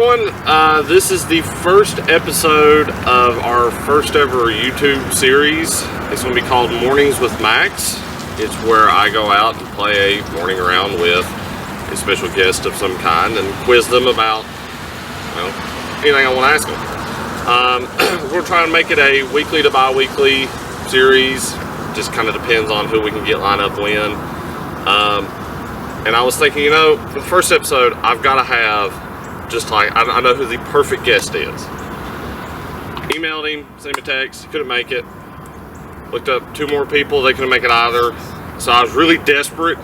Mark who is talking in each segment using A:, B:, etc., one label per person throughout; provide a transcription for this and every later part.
A: everyone. This is the first episode of our first ever YouTube series. It's going to be called Mornings with Max. It's where I go out and play a morning round with a special guest of some kind and quiz them about, well, anything I want to ask them. We're going to try and make it a weekly to bi-weekly series. Just kind of depends on who we can get lined up when. And I was thinking, you know, for the first episode, I've got to have just like, I know who the perfect guest is. Emailed him, sent him a text, he couldn't make it. Looked up 2 more people, they couldn't make it either. So I was really desperate.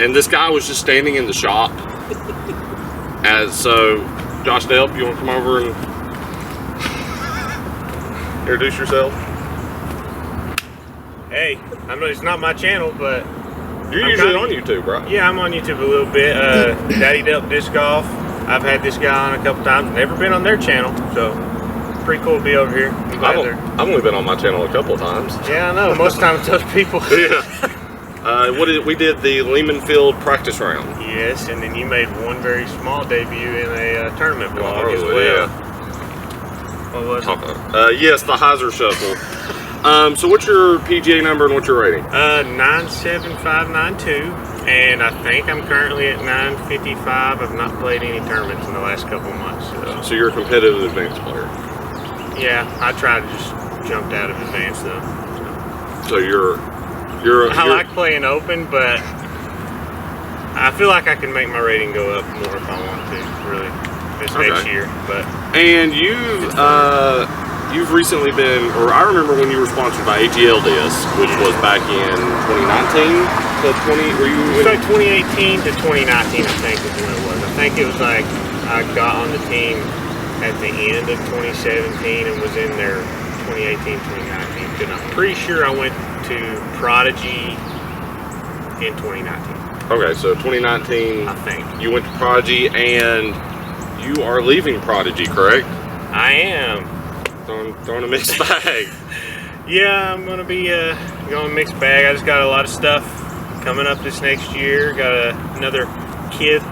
A: And this guy was just standing in the shop. And so, Josh Delp, you want to come over and introduce yourself?
B: Hey, I know it's not my channel, but
A: you're usually on YouTube, right?
B: Yeah, I'm on YouTube a little bit. Daddy Delp Disc Golf. I've had this guy on a couple times. Never been on their channel, so pretty cool to be over here.
A: I've only been on my channel a couple of times.
B: Yeah, I know. Most of the time it's those people.
A: Yeah. We did the Lehman Field practice round.
B: Yes, and then you made one very small debut in a tournament vlog as well.
A: Yeah.
B: What was it?
A: Yes, the Heiser Shuffle. So what's your PGA number and what's your rating?
B: 97592, and I think I'm currently at 955. I've not played any tournaments in the last couple months.
A: So you're a competitive advanced player?
B: Yeah, I try to just jump out of advanced though.
A: So
B: I like playing open, but I feel like I can make my rating go up more if I want to, really, this next year. But
A: and you've recently been, or I remember when you were sponsored by AGL Disc, which was back in 2019 to 20. Were you?
B: It was like 2018 to 2019, I think is when it was. I think it was like I got on the team at the end of 2017 and was in there 2018, 2019. And I'm pretty sure I went to Prodigy in 2019.
A: Okay, so 2019.
B: I think
A: you went to Prodigy, and you are leaving Prodigy, correct?
B: I am.
A: Throwing a mixed bag.
B: Yeah, I'm gonna be going mixed bag. I just got a lot of stuff coming up this next year. Got another kid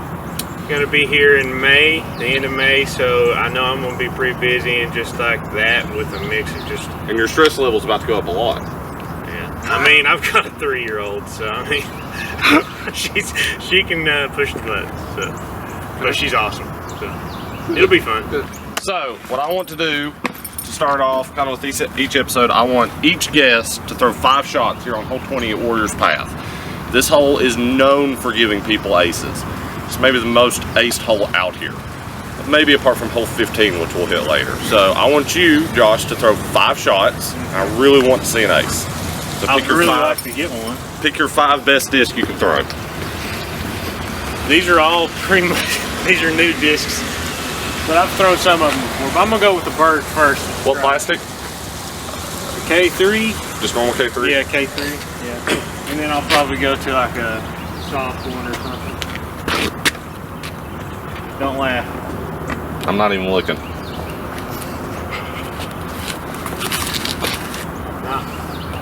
B: gonna be here in May, the end of May, so I know I'm gonna be pretty busy, and just like that with a mix of just.
A: And your stress level's about to go up a lot.
B: Yeah, I mean, I've got a 3-year-old, so I mean, she can push the buttons, so, but she's awesome, so it'll be fun.
A: So what I want to do to start off, kind of with each episode, I want each guest to throw 5 shots here on hole 20 at Warriors Path. This hole is known for giving people aces. It's maybe the most aced hole out here, maybe apart from hole 15, which we'll hit later. So I want you, Josh, to throw 5 shots. I really want to see an ace. So
B: I'd really like to get one.
A: Pick your 5 best discs you can throw.
B: These are all pretty much, these are new discs, but I've thrown some of them before. But I'm gonna go with the Bird first.
A: What plastic?
B: K3.
A: Just normal K3?
B: Yeah, K3. Yeah. And then I'll probably go to like a soft one or something. Don't laugh.
A: I'm not even looking.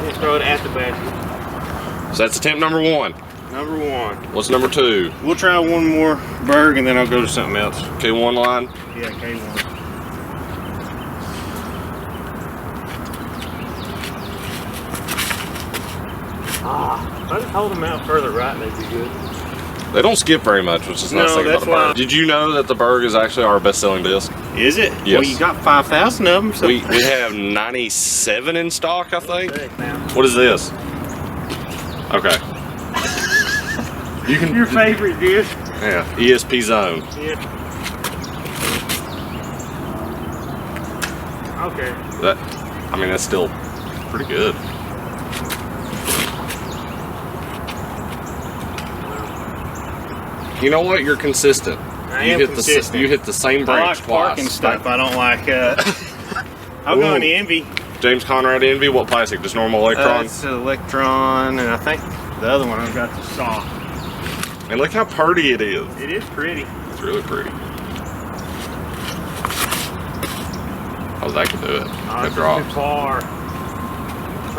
B: Just throw it at the basket.
A: So that's attempt number 1.
B: Number 1.
A: What's number 2?
B: We'll try one more Berg and then I'll go to something else.
A: K1 line?
B: Yeah, K1. If I just hold them out further right, they'd be good.
A: They don't skip very much, which is nice thing about the Berg. Did you know that the Berg is actually our best-selling disc?
B: Is it?
A: Yes.
B: Well, you got 5,000 of them. So.
A: We have 97 in stock, I think. What is this? Okay.
B: Your favorite disc?
A: Yeah, ESP Zone.
B: Yeah. Okay.
A: I mean, that's still pretty good. You know what? You're consistent.
B: I am consistent.
A: You hit the same branch
B: twice. I like parking stuff. I don't like. I'm going to Envy.
A: James Conrad Envy. What plastic? Just normal Electron?
B: It's an Electron, and I think the other one I've got the soft.
A: And look how pretty it is.
B: It is pretty.
A: It's really pretty. Oh, that could do it. That drops.
B: Too far.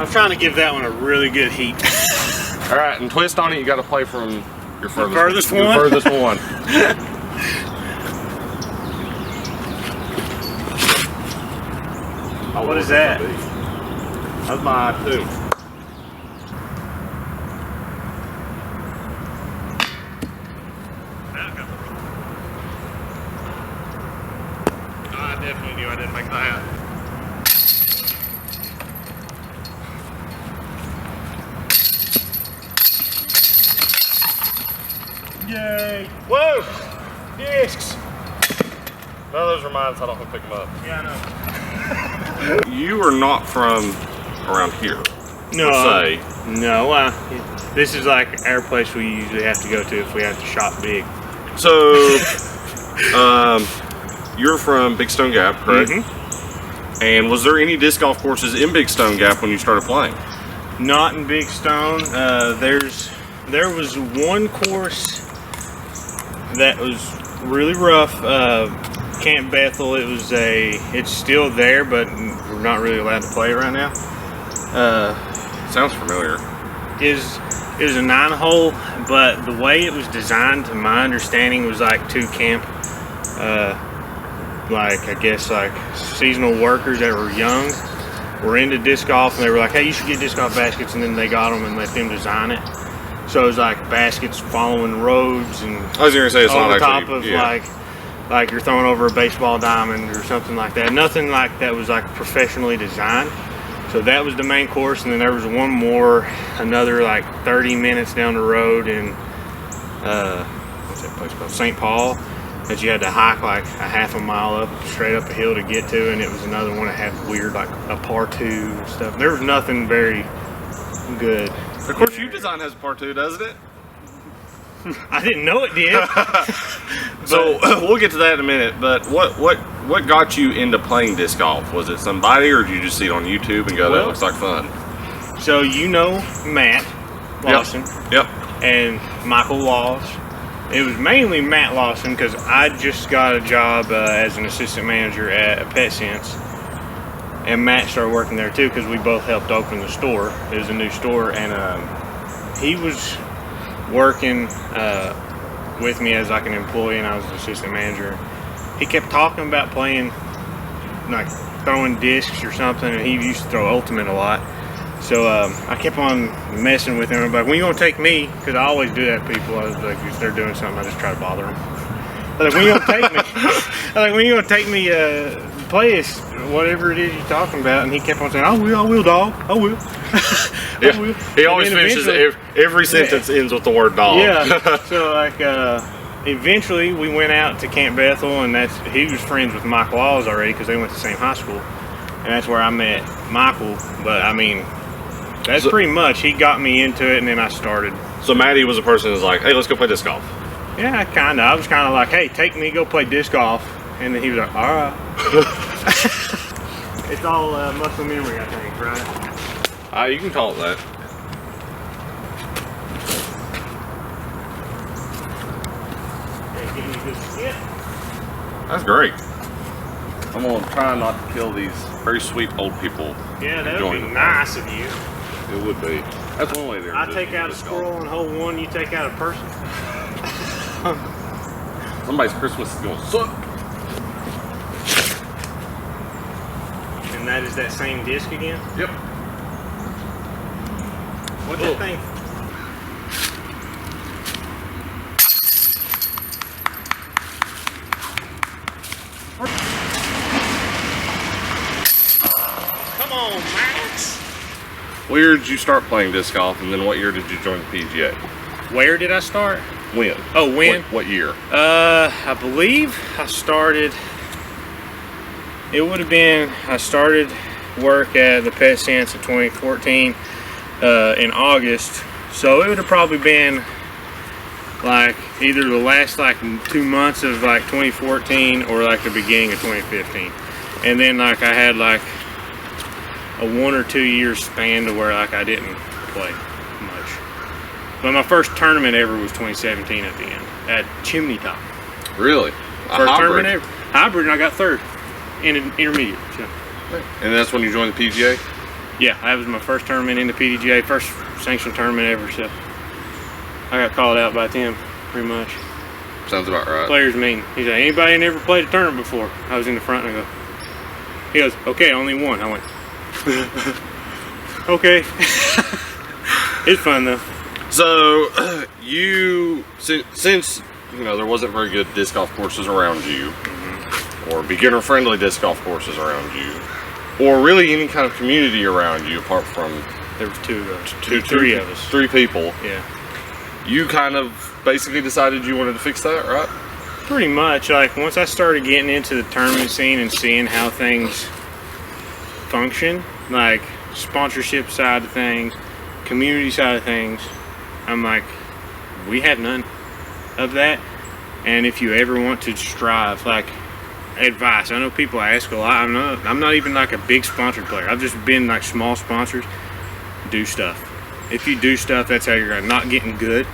B: I'm trying to give that one a really good heat.
A: All right, and twist on it. You got to play from your furthest
B: furthest one.
A: Your furthest one.
B: What is that?
A: That's my too. I definitely knew I didn't make that.
B: Yay!
A: Whoa! Discs! No, those are mine, so I don't have to pick them up.
B: Yeah, I know.
A: You are not from around here.
B: No.
A: Say.
B: No, this is like our place we usually have to go to if we have to shop big.
A: So, you're from Big Stone Gap, correct?
B: Mm-hmm.
A: And was there any disc golf courses in Big Stone Gap when you started playing?
B: Not in Big Stone. There was one course that was really rough. Camp Bethel. It's still there, but we're not really allowed to play it right now.
A: Sounds familiar.
B: It was a 9-hole, but the way it was designed, to my understanding, was like two camp, I guess seasonal workers that were young were into disc golf, and they were like, hey, you should get disc golf baskets, and then they got them and let them design it. So it was like baskets following roads, and
A: I was gonna say it's
B: on
A: not
B: top
A: actually,
B: of like you're throwing over a baseball diamond or something like that. Nothing like that was like professionally designed. So that was the main course, and then there was one more, another like 30 minutes down the road in what's that place called? St. Paul, that you had to hike like a half a mile up, straight up a hill to get to, and it was another one that had weird like a par 2 and stuff. There was nothing very good.
A: Of course, you design has a part 2, doesn't it?
B: I didn't know it did.
A: So we'll get to that in a minute. But what got you into playing disc golf? Was it somebody, or did you just see it on YouTube and go, "That looks like fun"?
B: So you know Matt Lawson.
A: Yep.
B: And Michael Laws. It was mainly Matt Lawson because I just got a job as an assistant manager at Pet Sense, and Matt started working there too because we both helped open the store. It was a new store, and he was working with me as like an employee, and I was an assistant manager. He kept talking about playing, like throwing discs or something, and he used to throw Ultimate a lot. So I kept on messing with him. I'm like, when you gonna take me? Because I always do that to people. I was like, if they're doing something, I just try to bother them. I'm like, when you gonna take me? I'm like, when you gonna take me play this, whatever it is you're talking about? And he kept on saying, I will, dog. I will.
A: Yeah.
B: I will.
A: He always finishes every sentence ends with the word dog.
B: Yeah. So like eventually we went out to Camp Bethel, and he was friends with Mike Laws already because they went to the same high school, and that's where I met Michael. But I mean, that's pretty much, he got me into it, and then I started.
A: So Maddie was a person who was like, hey, let's go play disc golf.
B: Yeah, kinda. I was kinda like, hey, take me, go play disc golf. And then he was like, all right. It's all muscle memory, I think, right?
A: You can call it that.
B: Yeah, give me a good skip.
A: That's great. I'm gonna try not to kill these very sweet old people.
B: Yeah, that would be nice of you.
A: It would be. That's one way there.
B: I take out a squirrel and hold one, you take out a person.
A: Somebody's Christmas is gonna suck.
B: And that is that same disc again?
A: Yep.
B: What's that thing? Come on, Max!
A: Where did you start playing disc golf, and then what year did you join the PGA?
B: Where did I start?
A: When?
B: Oh, when?
A: What year?
B: I believe I started, it would have been, I started work at the Pet Sense in 2014 in August. So it would have probably been like either the last like 2 months of like 2014 or like the beginning of 2015. And then like I had like a 1 or 2 year span to where like I didn't play much. But my first tournament ever was 2017 at the end at Chimney Top.
A: Really?
B: First tournament ever. Hybrid, and I got third in an intermediate. So.
A: And that's when you joined the PGA?
B: Yeah, that was my first tournament in the PDGA, first sanctioned tournament ever. So I got called out by Tim, pretty much.
A: Sounds about right.
B: Player's meeting. He's like, anybody never played a tournament before? I was in the front, and I go, He goes, okay, only one. I went, okay. It's fun though.
A: So since you know there wasn't very good disc golf courses around you, or beginner-friendly disc golf courses around you, or really any kind of community around you apart from
B: there was three of us.
A: 3 people.
B: Yeah.
A: You kind of basically decided you wanted to fix that, right?
B: Pretty much. Like once I started getting into the tournament scene and seeing how things function, like sponsorship side of things, community side of things, I'm like, we have none of that. And if you ever want to strive, like advice, I know people ask a lot. I'm not even like a big sponsored player. I've just been like small sponsors. Do stuff. If you do stuff, that's how you're gonna not getting good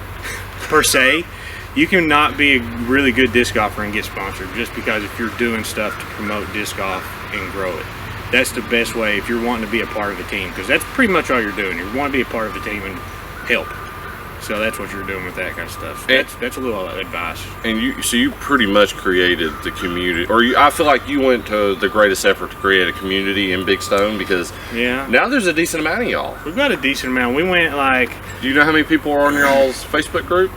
B: per se. You can not be a really good disc golfer and get sponsored just because if you're doing stuff to promote disc golf and grow it. That's the best way if you're wanting to be a part of a team, because that's pretty much all you're doing. You want to be a part of a team and help. So that's what you're doing with that kind of stuff. That's a little advice. And
A: you pretty much created the community, or I feel like you went to the greatest effort to create a community in Big Stone, because now there's a decent amount of y'all.
B: We've got a decent amount. We went like.
A: Do you know how many people are on y'all's Facebook group?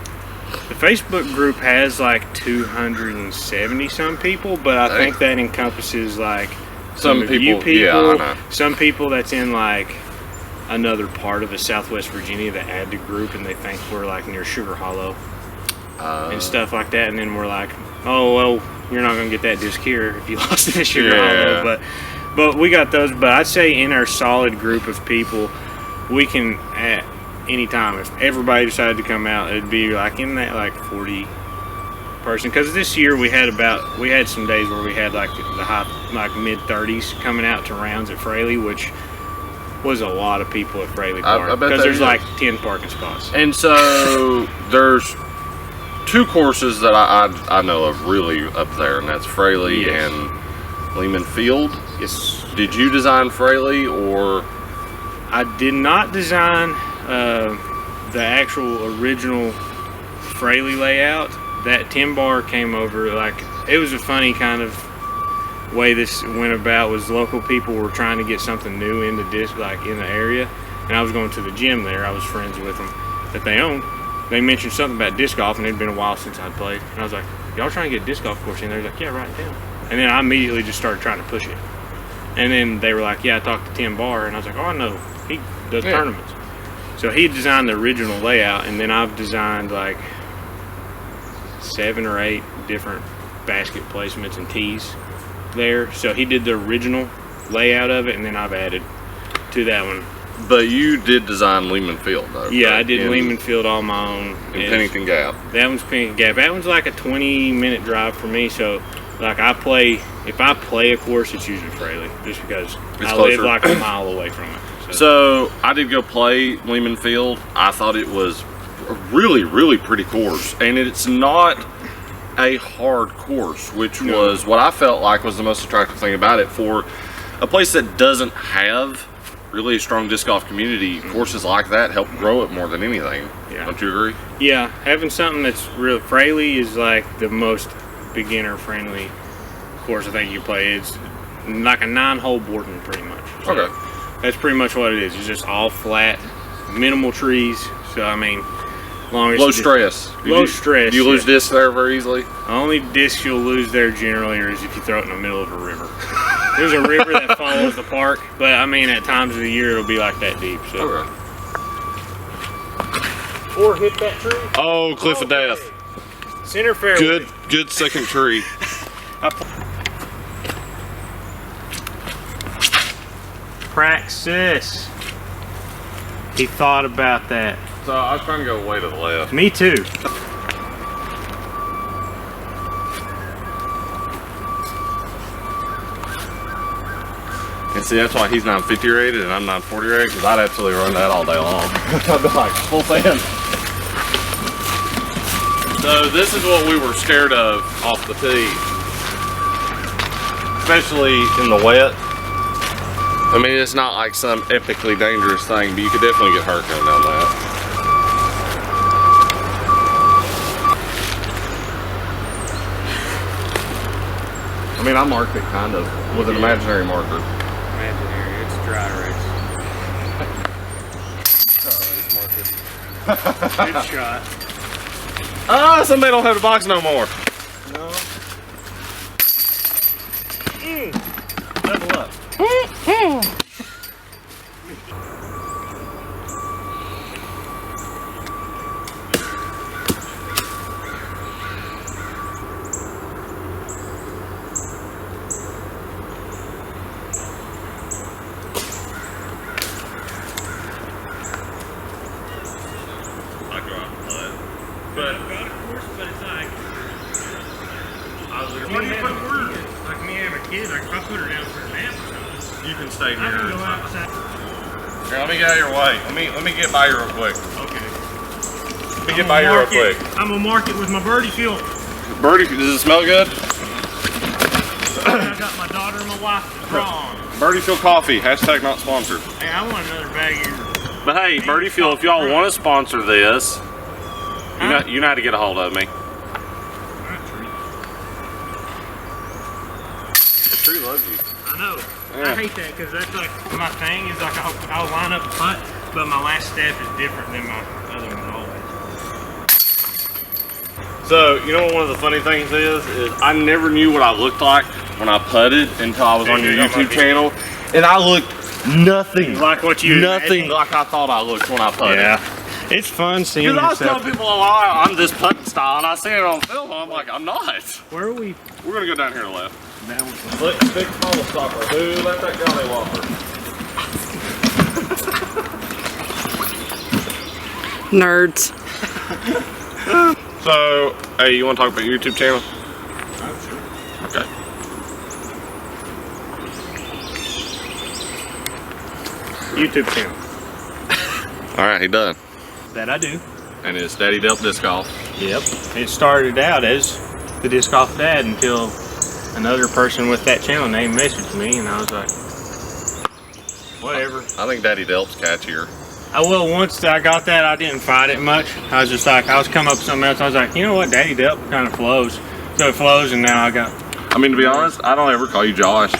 B: The Facebook group has like 270 some people, but I think that encompasses like some people. Yeah, I know. Some people that's in like another part of Southwest Virginia that add to group, and they think we're like near Sugar Hollow and stuff like that, and then we're like, oh well, you're not gonna get that disc here if you lost it at Sugar Hollow. But we got those. But I'd say in our solid group of people, we can at any time, if everybody decided to come out, it'd be like in that like 40 person, because this year we had some days where we had like the high, like mid 30s coming out to rounds at Fraley, which was a lot of people at Fraley Park, because there's like 10 parking spots.
A: And so there's 2 courses that I know of really up there, and that's Fraley and Lehman Field.
B: Yes.
A: Did you design Fraley, or?
B: I did not design the actual original Fraley layout. That 10 bar came over, like, it was a funny kind of way this went about. Was local people were trying to get something new in the disc, like in the area, and I was going to the gym there. I was friends with them that they owned. They mentioned something about disc golf, and it'd been a while since I'd played, and I was like, y'all trying to get a disc golf course in there? They're like, yeah, write it down. And then I immediately just started trying to push it, and then they were like, yeah, I talked to Tim Barr, and I was like, oh, I know, he does tournaments. So he designed the original layout, and then I've designed like 7 or 8 different basket placements and tees there. So he did the original layout of it, and then I've added to that one.
A: But you did design Lehman Field, though.
B: Yeah, I did Lehman Field all my own.
A: In Pennington Gap.
B: That one's Pennington Gap. That one's like a 20-minute drive for me. So, like, if I play a course, it's usually Fraley, just because I live like a mile away from it.
A: So I did go play Lehman Field. I thought it was a really, really pretty course, and it's not a hard course, which was what I felt like was the most attractive thing about it. For a place that doesn't have really a strong disc golf community, courses like that help grow it more than anything. Yeah. Don't you agree?
B: Yeah, having something that's real. Fraley is like the most beginner-friendly course I think you play. It's like a 9-hole Borden, pretty much. So
A: okay.
B: That's pretty much what it is. It's just all flat, minimal trees. So I mean, long as
A: low stress.
B: Stress.
A: Do you lose discs there very easily?
B: The only discs you'll lose there generally is if you throw it in the middle of a river. There's a river that follows the park, but I mean, at times of the year it'll be like that deep. So.
A: Okay.
B: Or hit that tree.
A: Oh, cliff of death.
B: Center fairway.
A: Good second tree.
B: Praxis. He thought about that.
A: So I was trying to go way to the left.
B: Me too.
A: And see, that's why he's 950 rated and I'm 940 rated, because I'd absolutely run that all day long. I'd be like, full fan. So this is what we were scared of off the tee. Especially in the wet. I mean, it's not like some epically dangerous thing, but you could definitely get hurt going down that. I mean, I marked it kind of with an imaginary marker.
B: Imaginary, it's dry erase. Good shot.
A: Ah, somebody don't have the box no more.
B: No.
A: Level up.
B: But I've got a course, but it's like,
A: Where do you put words?
B: like me having a kid, like if I put her down for a nap or something,
A: You can stay
B: I
A: here.
B: can go outside.
A: Here, let me get out of your way. Let me get by you real quick.
B: Okay.
A: Let me get by you real quick.
B: I'm gonna mark it with my birdie fuel.
A: Birdie, does it smell good?
B: I got my daughter and my wife to draw on.
A: Birdie Fuel Coffee, hashtag not sponsored.
B: Hey, I want another bag of your...
A: But hey, Birdie Fuel, if y'all want to sponsor this, you know how to get a hold of me. The tree loves you.
B: I know.
A: Yeah.
B: I hate that because that's like my thing is like I'll line up a putt, but my last step is different than my other one always.
A: So, you know what one of the funny things is I never knew what I looked like when I putted until I was on your YouTube channel. And I looked nothing
B: Like what you
A: nothing like I thought I looked when I putted.
B: Yeah. It's fun seeing
A: Because I was
B: yourself.
A: telling people a lot, I'm this putting style, and I see it on film, and I'm like, I'm not.
B: Where are we?
A: We're gonna go down here to the left. Look, big ball stopper. Who let that golly whopper?
C: Nerds.
A: So, hey, you want to talk about your YouTube channel? Okay.
B: YouTube channel.
A: All right, he done.
B: That I do.
A: And it's Daddy Delp Disc Golf.
B: Yep. It started out as the Disc Golf Dad until another person with that channel name messaged me, and I was like, whatever.
A: I think Daddy Delp's catchier.
B: Well, once I got that, I didn't fight it much. I was just like, I was coming up with something else. I was like, you know what, Daddy Delp kind of flows. So it flows, and now I got...
A: I mean, to be honest, I don't ever call you Josh.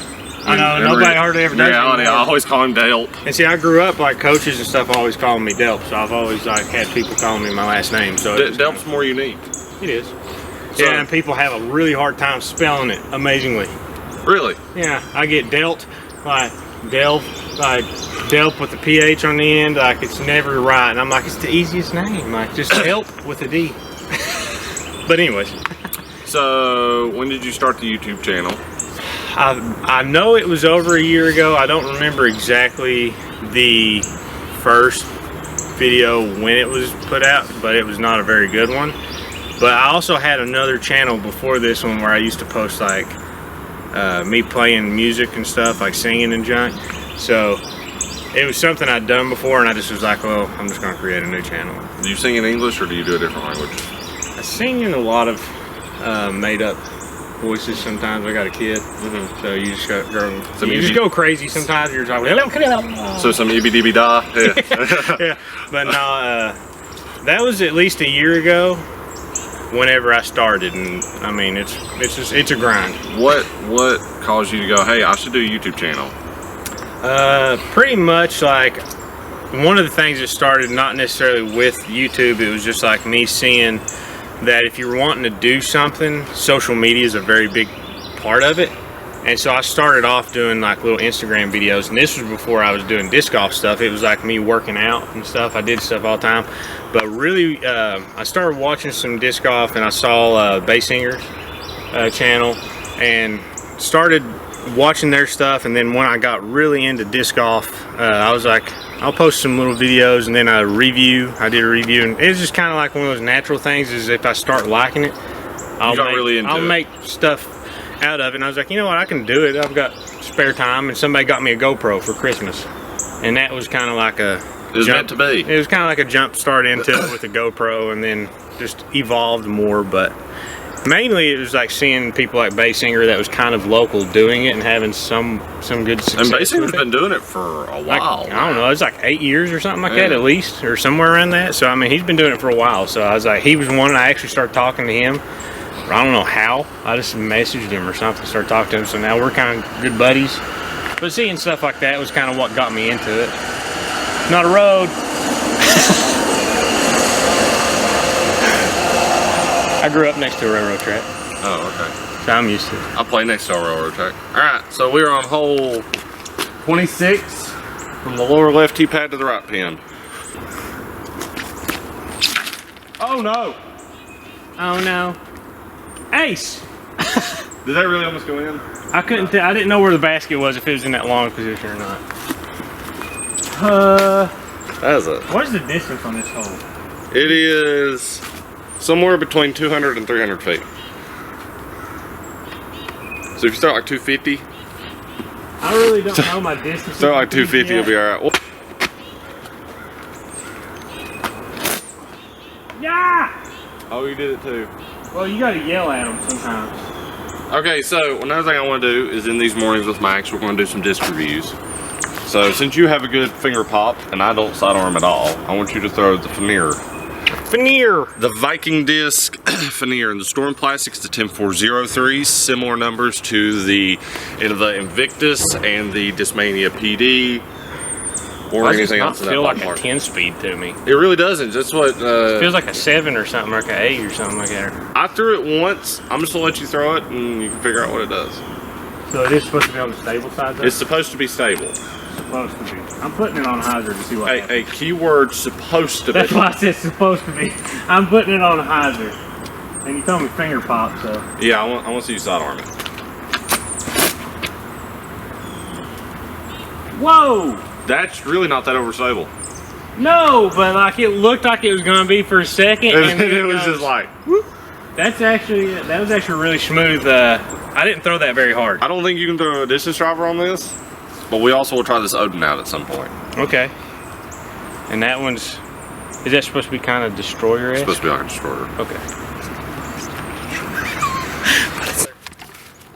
B: I know, nobody hardly ever does.
A: In reality, I always call him Delp.
B: And see, I grew up, like, coaches and stuff always calling me Delp, so I've always, like, had people calling me my last name. So
A: Delp's more unique.
B: It is.
A: So,
B: Yeah, and people have a really hard time spelling it, amazingly.
A: Really?
B: Yeah, I get dealt, like, Delp with the PH on the end, like, it's never right. And I'm like, it's the easiest name, like, just Delp with a D. But anyways.
A: So, when did you start the YouTube channel?
B: I know it was over a year ago. I don't remember exactly the first video when it was put out, but it was not a very good one. But I also had another channel before this one where I used to post like me playing music and stuff, like singing and junk. So it was something I'd done before, and I just was like, well, I'm just gonna create a new channel.
A: Do you sing in English or do you do a different language?
B: I sing in a lot of made up voices sometimes. I got a kid, so you just go crazy sometimes. You're talking,
A: So some EBDB da. Yeah.
B: yeah. But no, that was at least a year ago. Whenever I started, and I mean, it's a grind.
A: What caused you to go, hey, I should do a YouTube channel?
B: Pretty much like one of the things that started not necessarily with YouTube. It was just like me seeing that if you're wanting to do something, social media is a very big part of it. And so I started off doing like little Instagram videos, and this was before I was doing disc golf stuff. It was like me working out and stuff. I did stuff all the time. But really, I started watching some disc golf, and I saw Baysinger's channel and started watching their stuff. And then when I got really into disc golf, I was like, I'll post some little videos and then I did a review, and it's just kind of like one of those natural things, is if I start liking it, I'll make stuff out of it. And I was like, you know what, I can do it. I've got spare time, and somebody got me a GoPro for Christmas, and that was kind of like a
A: It was meant to be.
B: It was kind of like a jump start into it with the GoPro, and then just evolved more. But mainly it was like seeing people like Baysinger that was kind of local doing it and having some good success.
A: And Baysinger's been doing it for a while.
B: Like, I don't know, it's like 8 years or something like that at least, or somewhere around that. So I mean, he's been doing it for a while. So I was like, he was one, I actually started talking to him I don't know how. I just messaged him or something, started talking to him. So now we're kind of good buddies. But seeing stuff like that was kind of what got me into it. Not a road. I grew up next to a railroad track.
A: Oh, okay.
B: So I'm used to it.
A: I play next to a railroad track. Alright, so we're on hole 26 from the lower left tee pad to the right pin. Oh no!
B: Oh no. Ace!
A: Did that really almost go in?
B: I couldn't I didn't know where the basket was, if it was in that long position or not.
A: That is it.
B: What is the distance on this hole?
A: It is somewhere between 200 and 300 feet. So if you start like 250,
B: I really don't know my distance.
A: start like 250, you'll be alright. Well,
B: yeah!
A: oh, you did it too.
B: Well, you gotta yell at them sometimes.
A: Okay, so another thing I want to do is in these mornings with Max, we're going to do some disc reviews. So since you have a good finger pop and I don't sidearm at all, I want you to throw the Fenrir.
B: Fenrir!
A: The Viking disc Fenrir and the Storm Plastics, the 10403, similar numbers to the Invictus and the Discmania PD or anything else in that
B: feel like a
A: ballpark.
B: 10-speed to me.
A: It really doesn't. That's what.
B: It feels like a 7 or something, like an 8 or something like that.
A: I threw it once. I'm just gonna let you throw it and you can figure out what it does.
B: So it is supposed to be on the stable side though?
A: It's supposed to be stable.
B: Supposed to be. I'm putting it on hyzer to see what happens.
A: A keyword supposed to be.
B: That's why I said supposed to be. I'm putting it on hyzer. And you told me finger pop, so.
A: Yeah, I want to see you sidearm it.
B: Whoa!
A: That's really not that overstable.
B: No, but like it looked like it was gonna be for a second, and
A: it was just like. Whoop.
B: That was actually really smooth. I didn't throw that very hard.
A: I don't think you can throw a distance driver on this, but we also will try this Odin out at some point.
B: Okay. And that one's, is that supposed to be kind of destroyer-ish?
A: It's supposed to be like a destroyer.
B: Okay.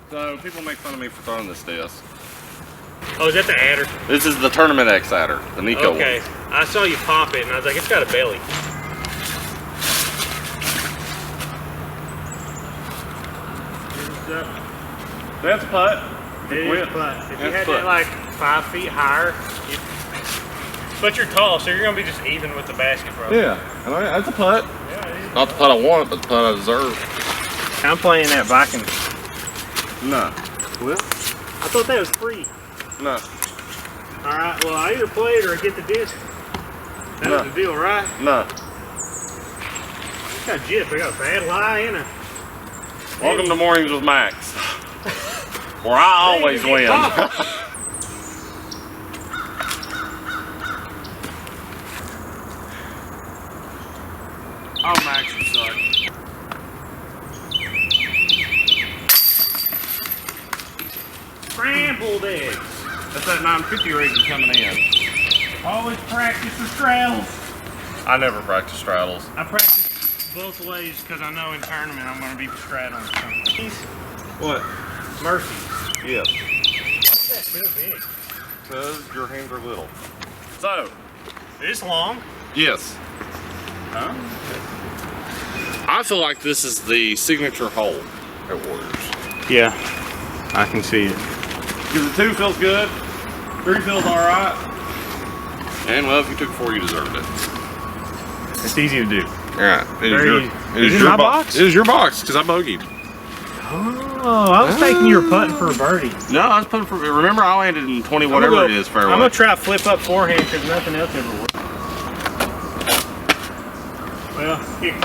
A: So people make fun of me for throwing this disc.
B: Oh, is that the adder?
A: This is the Tournament X adder, the Nico
B: Okay.
A: one.
B: I saw you pop it, and I was like, it's got a belly.
A: That's putt.
B: It is putt. If you had that like 5 feet higher, but you're tall, so you're gonna be just even with the basket, bro.
A: Yeah, that's a putt.
B: Yeah, it is.
A: Not the putt I want, but the putt I deserve.
B: I'm playing that Viking.
A: No.
B: Well, I thought that was free.
A: No.
B: All right. Well, I either play it or get the disc. That was the deal, right?
A: No.
B: It's got jip. I got a bad lie in it.
A: Welcome to Mornings with Max, where I always win. Oh, Max, you suck.
B: Scrambled eggs.
A: That's that 950 rating coming in.
B: Always practice the straddles.
A: I never practice straddles.
B: I practice both ways because I know in tournament I'm going to be straddling something.
A: What?
B: Mercy.
A: Yes.
B: Why is that so big?
A: Because your hands are little. So,
B: It's long.
A: yes.
B: Huh?
A: I feel like this is the signature hole at Warriors.
B: Yeah, I can see it.
A: Because the 2 feels good, 3 feels alright. And well, if you took 4, you deserved it.
B: It's easy to do.
A: Alright. It
B: Is it my box?
A: It is your box, because I bogeyed.
B: Oh, I was thinking you were putting for a birdie.
A: No, I was putting for, remember I landed in 20 whatever it is fairway.
B: I'm going to try flip up forehand because nothing else ever works. Well, here,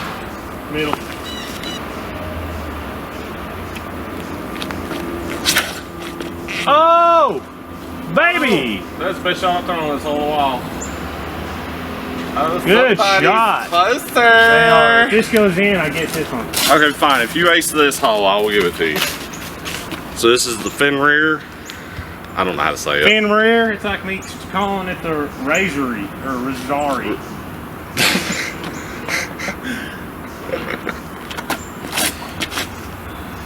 B: middle. Oh, baby!
A: That's the best shot I've thrown on this whole while.
B: Good shot.
A: Closer.
B: If this goes in, I get this one.
A: Okay, fine. If you ace this hole, I will give it to you. So this is the Fenrir. I don't know how to say it.
B: Fenrir, it's like me calling it the Razory or Razari.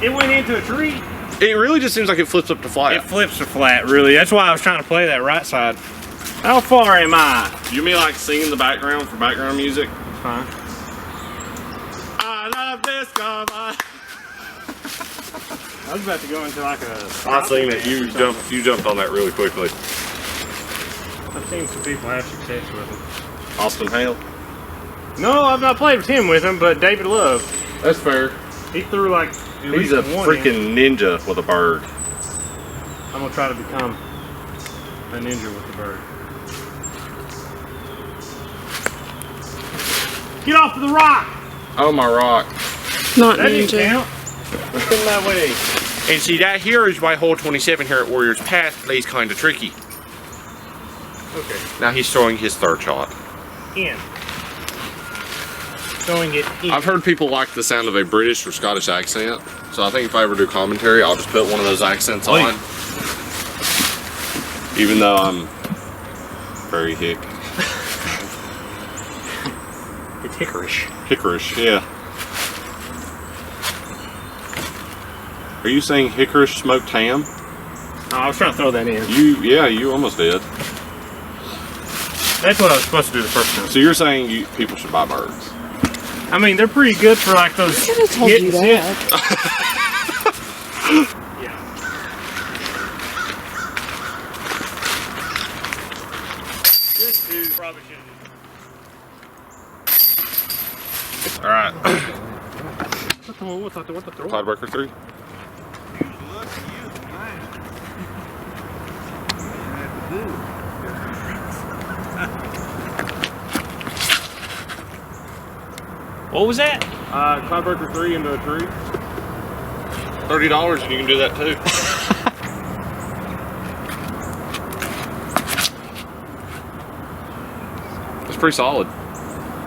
B: It went into a tree.
A: It really just seems like it flips up to flat.
B: It flips to flat, really. That's why I was trying to play that right side. How far am I?
A: You mean like singing the background for background music?
B: Fine.
A: I love disco.
B: I was about to go into like a...
A: I seen it. You jumped on that really quickly.
B: I've seen some people have success with them.
A: Austin Hale?
B: No, I've not played with him but David Love.
A: That's fair.
B: He threw like
A: He's a freaking ninja with a bird.
B: I'm gonna try to become a ninja with the bird. Get off of the rock!
A: Oh, my rock.
C: Not
B: That didn't
C: ninja.
B: count. Spin that way.
D: And see, that here is why hole 27 here at Warriors Pass plays kind of tricky.
B: Okay.
D: Now he's throwing his third shot.
B: In. Throwing it in.
A: I've heard people like the sound of a British or Scottish accent, so I think if I ever do commentary, I'll just put one of those accents on. Even though I'm very hick.
B: It's hickerish.
A: Hickerish, yeah. Are you saying hickerish smoked ham?
B: Oh, I was trying to throw that in.
A: You almost did.
B: That's what I was supposed to do the first time.
A: So you're saying people should buy birds?
B: I mean, they're pretty good for like those.
C: I should have told you that.
B: Yeah. This dude probably should.
A: All right.
B: What's the throw?
A: Tiebreaker 3.
B: What was that? Tiebreaker 3 into a tree.
A: $30 and you can do that too. That's pretty solid.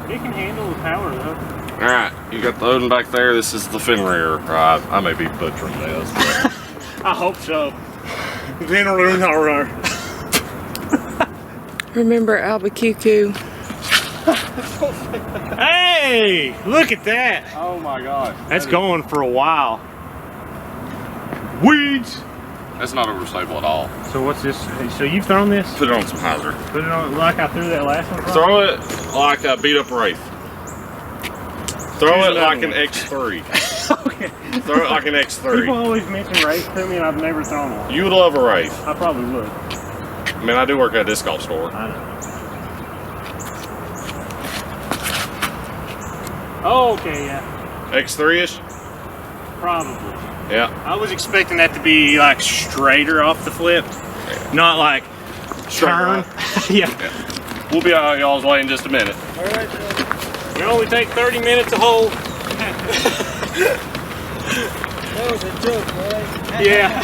B: It can handle the power though.
A: Alright, you got the Odin back there. This is the Fenrir. I may be butchering this.
B: I hope so.
C: Remember Albuquerque?
B: Hey, look at that.
A: Oh my gosh.
B: That's going for a while. Weeds.
A: That's not overstable at all.
B: So what's this? So you've thrown this?
A: Put it on some hyzer.
B: Put it on like I threw that last one?
A: Throw it like a beat up Wraith. Throw it like an X3.
B: Okay.
A: Throw it like an X3.
B: People always mention Wraith to me and I've never thrown one.
A: You would love a Wraith.
B: I probably would.
A: I mean, I do work at a disc golf store.
B: I know. Oh, okay, yeah.
A: X3-ish?
B: Probably.
A: Yeah.
B: I was expecting that to be like straighter off the flip, not like turn. Yeah.
A: We'll be out y'all's way in just a minute.
B: All right. We only take 30 minutes to hold.
E: That was a joke, right?
B: Yeah.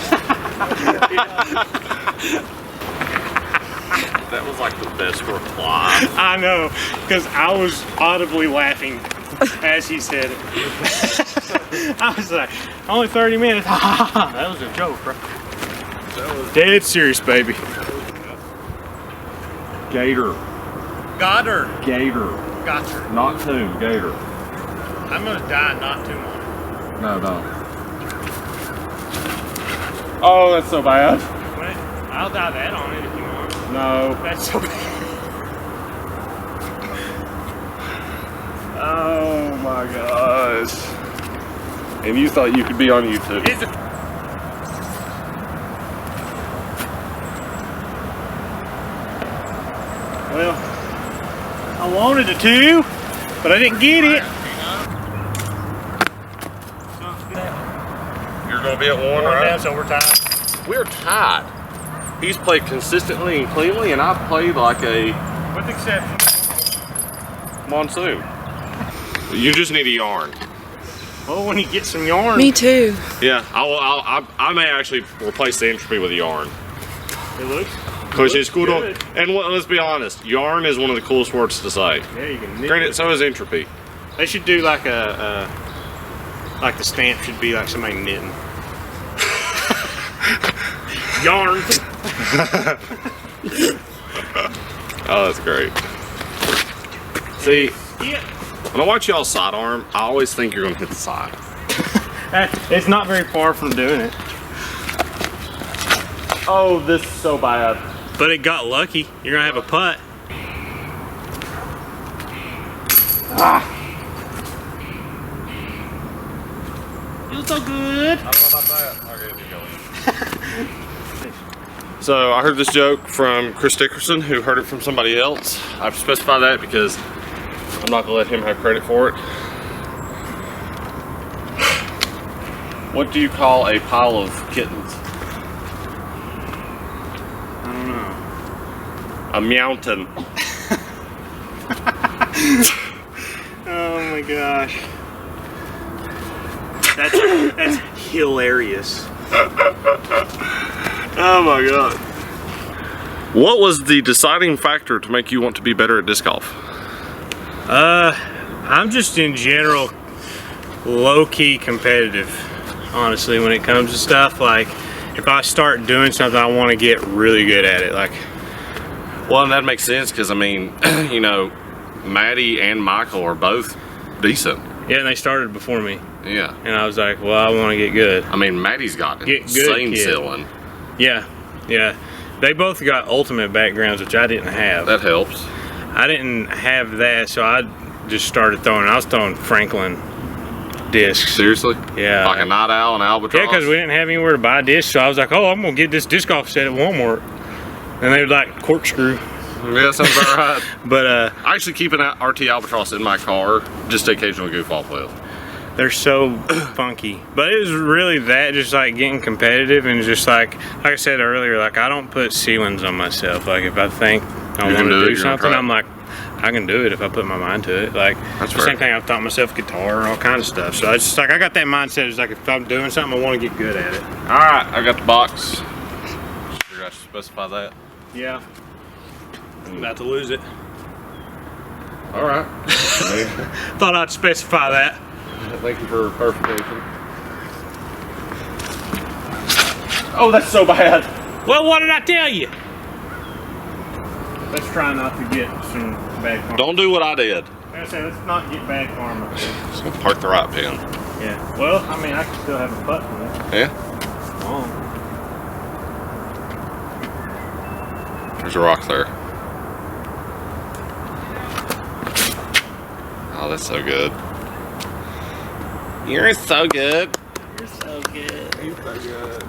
A: That was like the best reply.
B: I know, because I was audibly laughing as he said it. I was like, only 30 minutes. That was a joke, bro.
A: That was
B: Dead serious, baby.
A: Gator.
B: Goddard.
A: Gator.
B: Gotcha.
A: Not tomb, gator.
B: I'm gonna die not too long.
A: No, don't. Oh, that's so bad.
B: I'll die that on it if you want.
A: No.
B: That's so bad.
A: Oh my gosh. And you thought you could be on YouTube.
B: Is it? Well, I wanted a 2, but I didn't get it.
A: You're going to be at 1,
B: One
A: right?
B: down, so we're tied.
A: We're tied. He's played consistently and cleanly, and I've played like a
B: With the exception.
A: monsoon. You just need a yarn.
B: Oh, when you get some yarn.
C: Me too.
A: Yeah, I may actually replace the entropy with a yarn.
B: It looks.
A: Because it's cool to,
B: good.
A: and let's be honest, yarn is one of the coolest words to say.
B: Yeah, you can knit.
A: Granted, so is entropy.
B: They should do like like the stamp should be like somebody knitting. Yarn.
A: Oh, that's great. See,
B: Yeah.
A: when I watch y'all sidearm, I always think you're gonna hit the side.
B: It's not very far from doing it.
A: Oh, this is so bad.
B: But it got lucky. You're gonna have a putt. Feels so good.
A: I don't know about that. Okay, keep going. So I heard this joke from Chris Dickerson, who heard it from somebody else. I have to specify that because I'm not gonna let him have credit for it. What do you call a pile of kittens?
B: I don't know.
A: A mountain.
B: Oh my gosh. That's hilarious.
A: Oh my god. What was the deciding factor to make you want to be better at disc golf?
B: I'm just in general low-key competitive, honestly, when it comes to stuff. Like, if I start doing something, I want to get really good at it. Like,
A: Well, and that makes sense because, I mean, you know, Maddie and Michael are both decent.
B: yeah, and they started before me.
A: Yeah.
B: And I was like, well, I want to get good.
A: I mean, Maddie's got
B: Get good,
A: insane
B: kid.
A: ceiling.
B: Yeah, yeah. They both got ultimate backgrounds, which I didn't have.
A: That helps.
B: I didn't have that, so I just started throwing. I was throwing Franklin discs.
A: Seriously?
B: Yeah.
A: Like a night owl and albatross?
B: Yeah, because we didn't have anywhere to buy discs, so I was like, oh, I'm going to get this disc golf set at Walmart. And they were like corkscrew.
A: Yeah, sounds about right.
B: But
A: I actually keep an RT albatross in my car just to occasionally goof off with.
B: they're so funky. But it was really that, just like getting competitive and just like I said earlier, like I don't put ceilings on myself. Like if I think I
A: You
B: want
A: can do
B: to
A: it,
B: do
A: you're gonna
B: something,
A: try it.
B: I'm like, I can do it if I put my mind to it. Like
A: That's
B: the
A: fair.
B: same thing I've taught myself guitar, all kinds of stuff. So it's just like I got that mindset. It's like if I'm doing something, I want to get good at it.
A: All right, I got the box. Sure, I should specify that.
B: Yeah. About to lose it.
A: All right.
B: Thought I'd specify that.
A: Thank you for clarification. Oh, that's so bad.
B: Well, what did I tell you? Let's try not to get some bad karma.
A: Don't do what I did.
B: Like I said, let's not get bad karma.
A: Just gonna park the right pin.
B: Yeah. Well, I mean, I can still have a putt from that.
A: Yeah.
B: Oh.
A: There's a rock there. Oh, that's so good. You're so good.
B: You're so good.
A: You're so good.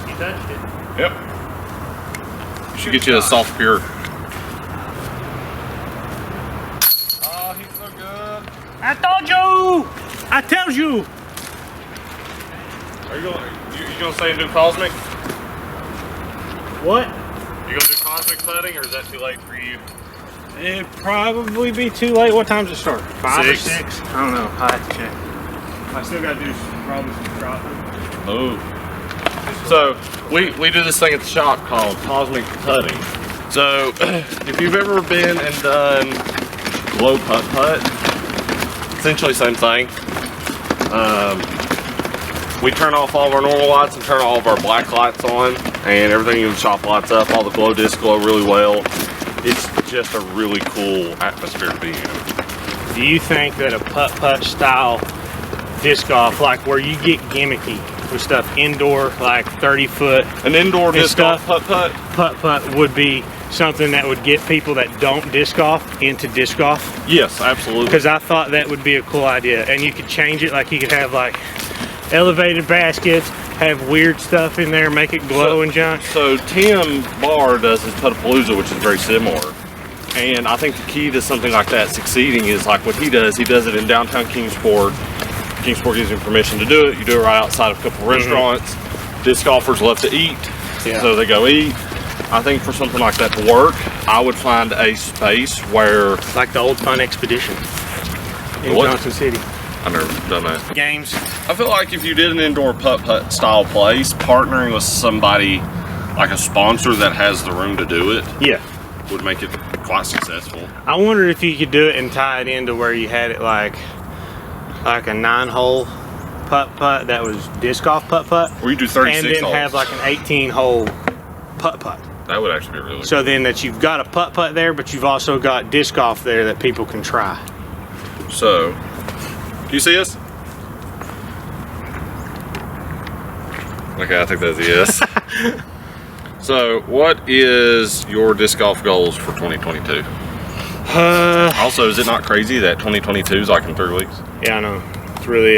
B: You touched it.
A: Yep. Should get you a soft pure. Oh, he's so good.
B: I told you! I told you!
A: Are you gonna say do cosmic?
B: What?
A: You gonna do cosmic putting, or is that too late for you?
B: It'd probably be too late. What time's it start? 5 or
A: 6?
B: 6? I don't know. I have to check. I still gotta do probably some dropping.
A: Oh. So we do this thing at the shop called cosmic putting. So if you've ever been and done glow putt, essentially same thing. We turn off all of our normal lights and turn all of our black lights on, and everything in the shop lights up. All the glow discs glow really well. It's just a really cool atmosphere to be in.
B: Do you think that a putt-putt style disc golf, like where you get gimmicky with stuff indoor, like 30-foot
A: An indoor disc golf
B: stuff.
A: putt,
B: would be something that would get people that don't disc golf into disc golf?
A: yes, absolutely.
B: Because I thought that would be a cool idea, and you could change it. Like you could have like elevated baskets, have weird stuff in there, make it glow and junk.
A: So Tim Barr does his Puttapalooza, which is very similar. And I think the key to something like that succeeding is like what he does it in downtown Kingsport. Kingsport gives him permission to do it. You do it right outside of a couple of restaurants. Disc golfers love to eat, so they go eat. I think for something like that to work, I would find a space where...
B: Like the old Fun Expedition in
A: What?
B: Johnson City.
A: I've never done that.
B: Games.
A: I feel like if you did an indoor putt-putt style place, partnering with somebody like a sponsor that has the room to do it
B: Yeah.
A: would make it quite successful.
B: I wondered if you could do it and tie it into where you had it like a 9-hole putt-putt that was disc golf putt-putt.
A: Or you do 36
B: and then
A: holes.
B: have like an 18-hole putt-putt.
A: That would actually be really
B: So then that you've got a putt-putt there, but you've also got disc golf there that people can try.
A: cool. So, can you see us? Okay, I think that's a yes. So, what is your disc golf goals for 2022? Also, is it not crazy that 2022 is like in 3 weeks?
B: Yeah, I know. It's really,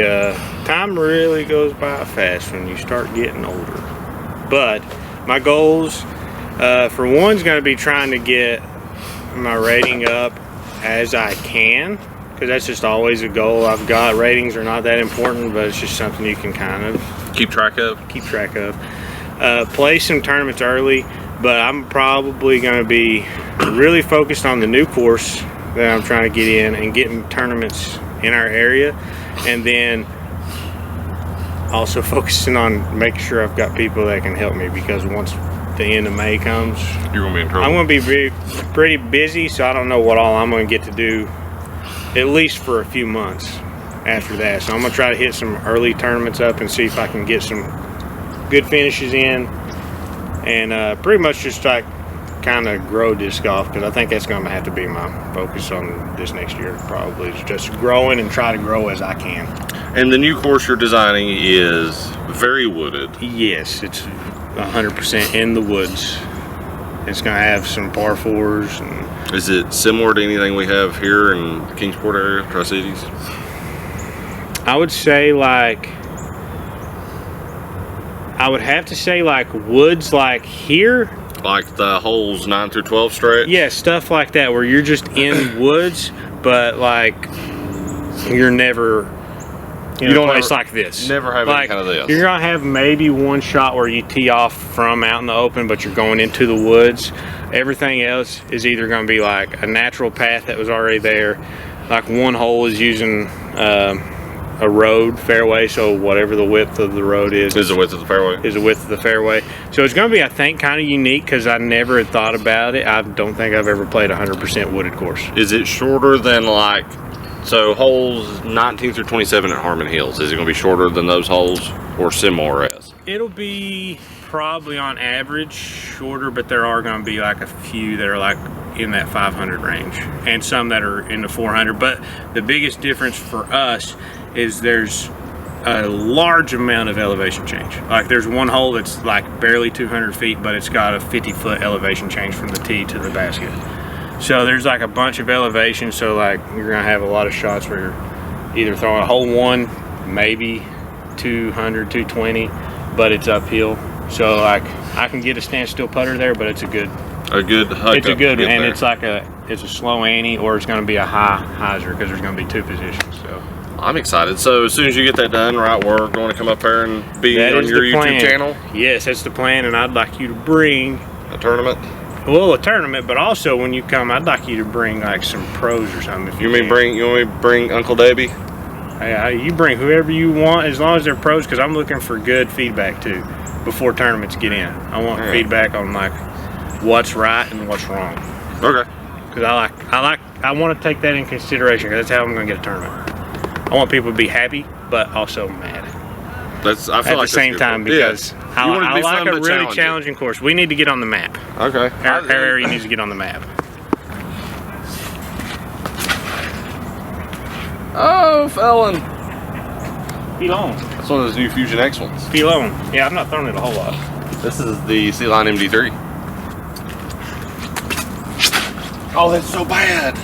B: time really goes by fast when you start getting older. But my goals, for one's going to be trying to get my rating up as I can, because that's just always a goal I've got. Ratings are not that important, but it's just something you can kind of
A: Keep track of.
B: Play some tournaments early, but I'm probably going to be really focused on the new course that I'm trying to get in and getting tournaments in our area, and then also focusing on making sure I've got people that can help me, because once the end of May comes,
A: You're gonna be in trouble.
B: I'm going to be pretty busy, so I don't know what all I'm going to get to do, at least for a few months after that. So I'm going to try to hit some early tournaments up and see if I can get some good finishes in, and pretty much just like kind of grow disc golf, because I think that's going to have to be my focus on this next year. Probably is just growing and try to grow as I can.
A: And the new course you're designing is very wooded.
B: Yes, it's 100% in the woods. It's going to have some par fours. And
A: Is it similar to anything we have here in the Kingsport area, Tri-Cities?
B: I would say like, I would have to say like woods like here.
A: Like the holes 9 through 12 stretch?
B: Yeah, stuff like that where you're just in woods, but like you're never in
A: You
B: a
A: don't
B: place
A: ever-
B: like this.
A: never have any
B: like,
A: kind of this.
B: You're gonna have maybe one shot where you tee off from out in the open, but you're going into the woods. Everything else is either gonna be like a natural path that was already there. Like one hole is using a road fairway, so whatever the width of the road is
A: Is the width of the fairway?
B: is the width of the fairway. So it's going to be, I think, kind of unique, because I never had thought about it. I don't think I've ever played a 100% wooded course.
A: Is it shorter than like, so holes 19 through 27 at Harmon Hills, is it going to be shorter than those holes or similar as?
B: It'll be probably on average shorter, but there are going to be like a few that are like in that 500 range and some that are in the 400. But the biggest difference for us is there's a large amount of elevation change. Like there's one hole that's like barely 200 feet, but it's got a 50-foot elevation change from the tee to the basket. So there's like a bunch of elevation. So like you're gonna have a lot of shots where you're either throwing a hole one, maybe 200, 220, but it's uphill. So like I can get a standstill putter there, but it's a good
A: hike.
B: it's a good,
A: to get
B: and
A: there.
B: it's a slow ante, or it's going to be a high hyzer, because there's going to be two positions. So
A: I'm excited. So as soon as you get that done, right, we're going to come up there and be
B: that
A: on
B: is
A: your
B: the
A: YouTube
B: plan.
A: channel.
B: Yes, that's the plan, and I'd like you to bring
A: A tournament.
B: a tournament, but also when you come, I'd like you to bring like some pros or something. If
A: You
B: can.
A: want me to bring Uncle Debbie?
B: Hey, you bring whoever you want, as long as they're pros, because I'm looking for good feedback too before tournaments get in. I want
A: Alright.
B: feedback on like what's right and what's wrong,
A: Okay.
B: because I want to take that in consideration, because that's how I'm going to get a tournament. I want people to be happy, but also mad
A: That's. I feel
B: at
A: like
B: the same time, because I
A: You want it to be
B: like
A: fun,
B: a
A: but
B: really challenging course. We need to get on the map.
A: Okay.
B: Our area needs to get on the map.
A: Oh, Felon.
B: P-Lone.
A: That's one of those new Fusion X ones.
B: P-Lone. Yeah, I've not thrown it a whole lot.
A: This is the C-Line MD3. Oh, that's so bad.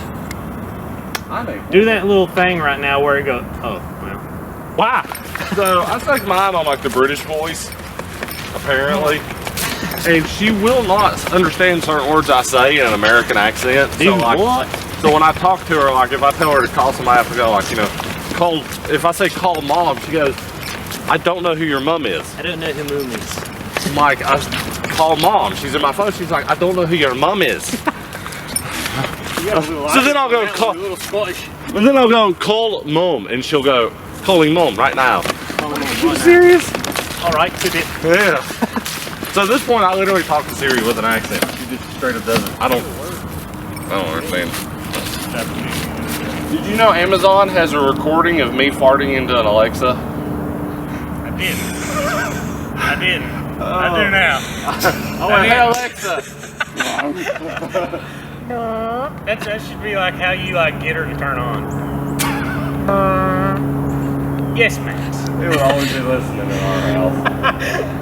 A: I know.
B: Do that little thing right now where it goes. Oh, well. Why?
A: So I stuck mine on like the British voice, apparently, and she will not understand certain words I say in an American accent.
B: Dude,
A: like,
B: what?
A: So when I talk to her, like if I tell her to call somebody, I have to go like, you know, call. If I say call mom, she goes, I don't know who your mom is.
B: I don't know who Moon is.
A: I'm like, I call mom. She's in my phone. She's like, I don't know who your mom is. So then I'll go call.
B: A little Scottish.
A: And then I'll go call mom, and she'll go calling mom right now.
B: You
A: Serious?
B: All right, fit it.
A: Yeah. So at this point, I literally talk to Siri with an accent. She just straight up doesn't. I don't understand. Did you know Amazon has a recording of me farting into an Alexa?
B: I did. I did. I do now.
A: Oh, hey Alexa.
B: That should be like how you like get her to turn on. Yes, Max.
A: They would always be listening in our house.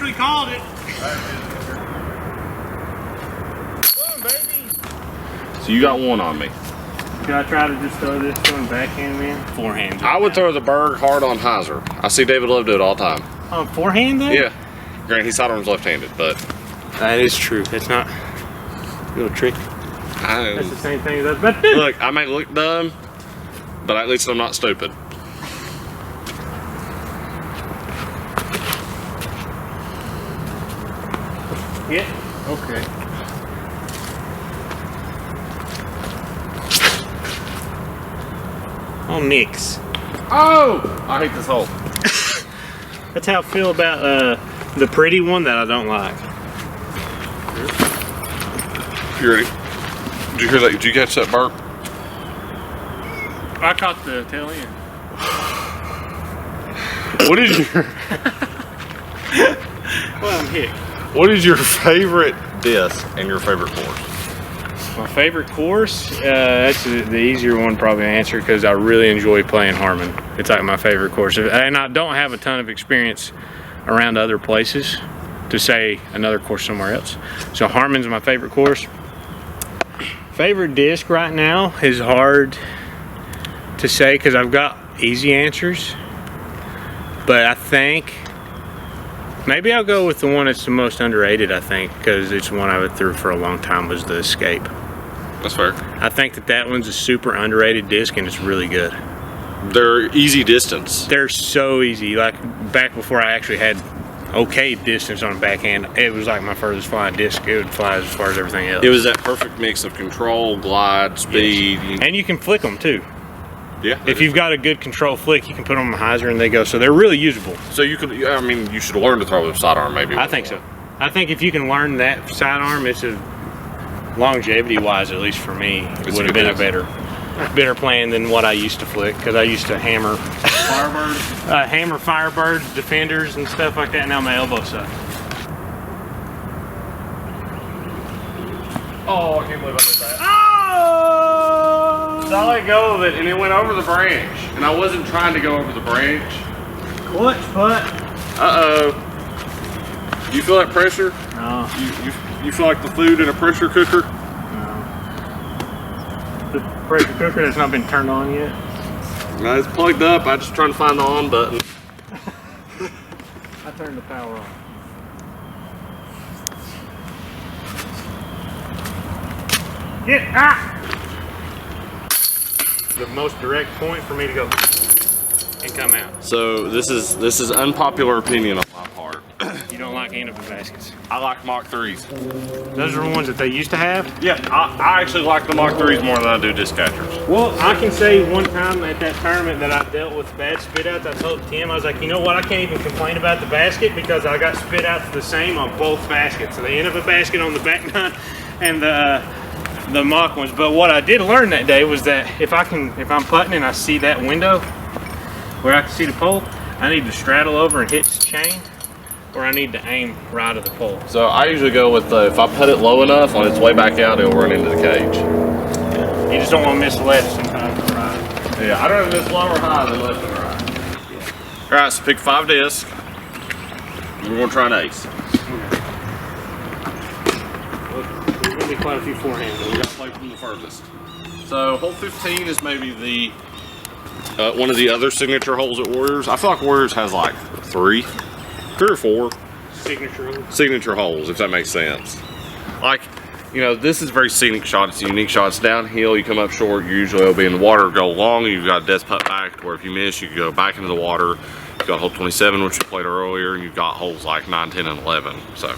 B: actually called it. Come on, baby.
A: So you got one on me.
B: Should I try to just throw this one backhand in? Forehand.
A: I would throw the Berg hard on Heiser. I see David Love do it all the time.
B: On forehand though?
A: Yeah. Granted, he's sidearms left-handed, but
B: That is true. That's not a little tricky. That's the same thing as I was about to do.
A: Look, I may look dumb, but at least I'm not stupid.
B: Yeah. Okay. Oh, Nix.
A: Oh! I hate this hole.
B: That's how I feel about the pretty one that I don't like.
A: You ready? Did you hear that? Did you catch that burp?
B: I caught the tail end.
A: What is your
B: Well, I'm hit.
A: What is your favorite disc and your favorite course?
B: My favorite course? That's the easier one probably to answer because I really enjoy playing Harmon. It's like my favorite course. And I don't have a ton of experience around other places to say another course somewhere else. So Harmon's my favorite course. Favorite disc right now is hard to say because I've got easy answers. But I think maybe I'll go with the one that's the most underrated, I think, because it's one I threw for a long time, was the Escape.
A: That's fair.
B: I think that one's a super underrated disc and it's really good.
A: They're easy distance.
B: They're so easy. Like back before I actually had okay distance on the backhand, it was like my furthest flying disc. It would fly as far as everything else.
A: It was that perfect mix of control, glide, speed.
B: Yes. And you can flick them too.
A: Yeah.
B: If you've got a good control flick, you can put them on the hyzer and they go. So they're really usable.
A: So you could, I mean, you should learn to throw with sidearm maybe.
B: I think so. I think if you can learn that sidearm, it's a longevity-wise, at least for me, it would have been a better plan than what I used to flick, because I used to hammer Firebirds, Defenders, and stuff like that. Now my elbow sucks.
A: Oh, I can't believe I did that.
B: Oh!
A: So I let go of it and it went over the branch. And I wasn't trying to go over the branch.
B: Clutch putt.
A: Uh-oh. You feel that pressure?
B: No.
A: You feel like the food in a pressure cooker?
B: No. The pressure cooker that's not been turned on yet.
A: No, it's plugged up. I'm just trying to find the on button.
B: I turned the power on. Get out! The most direct point for me to go and come out.
A: So this is unpopular opinion on my part.
B: You don't like end-over baskets.
A: I like Mach 3s.
B: Those are the ones that they used to have?
A: Yeah, I actually like the Mach 3s more than I do disc catchers.
B: Well, I can say one time at that tournament that I dealt with bad spit outs, I told Tim, I was like, you know what, I can't even complain about the basket because I got spit outs the same on both baskets. So the end of a basket on the back nine and the mock ones. But what I did learn that day was that if I'm putting and I see that window where I can see the pole, I need to straddle over and hit the chain, or I need to aim right at the pole.
A: So I usually go with if I put it low enough on its way back out, it'll run into the cage.
B: Yeah. You just don't want to miss left sometimes or right.
A: Yeah, I'd rather miss low or high than left and right. Yeah. All right, so pick 5 discs. We're gonna try an ace.
B: There's gonna be quite a few forehands.
A: We got to play from the furthest. So hole 15 is maybe the one of the other signature holes at Warriors. I feel like Warriors has like 3 or 4 signature holes, if that makes sense. Like, you know, this is a very scenic shot. It's a unique shot. It's downhill. You come up short. Usually it'll be in the water. Go long. You've got a death putt back to where if you miss, you can go back into the water. You've got hole 27, which we played earlier, and you've got holes like 9, 10, and 11. So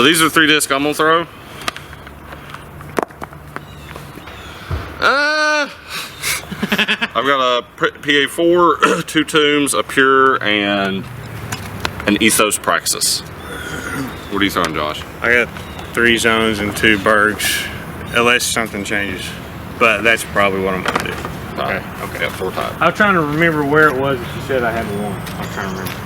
A: these are the 3 discs I'm gonna throw. I've got a PA4, 2 Tombs, a Pure, and an Ethos Praxis. What are you throwing, Josh?
B: I got 3 zones and 2 Bergs, unless something changes. But that's probably what I'm gonna do. Okay.
A: Okay. Yeah, 4 times.
B: I was trying to remember where it was that you said I had 1. I was trying to remember.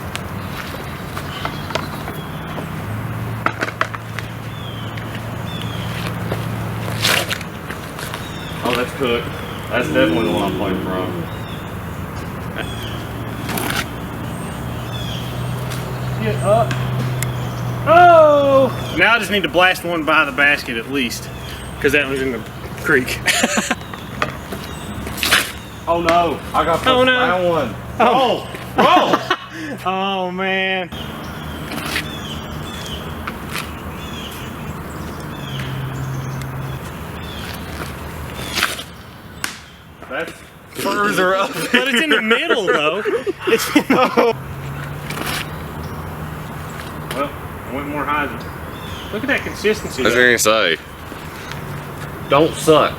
A: Oh, that's cooked. That's definitely the one I'm playing from.
B: Get up. Oh! Now I just need to blast one by the basket at least, because that one's in the creek.
A: Oh no! I got
B: Oh, no.
A: that one.
B: Oh.
A: Roll!
B: Oh man.
A: That's further up.
B: But it's in the middle though. It's in Well, I went more high. Look at that consistency.
A: I was gonna say, don't suck.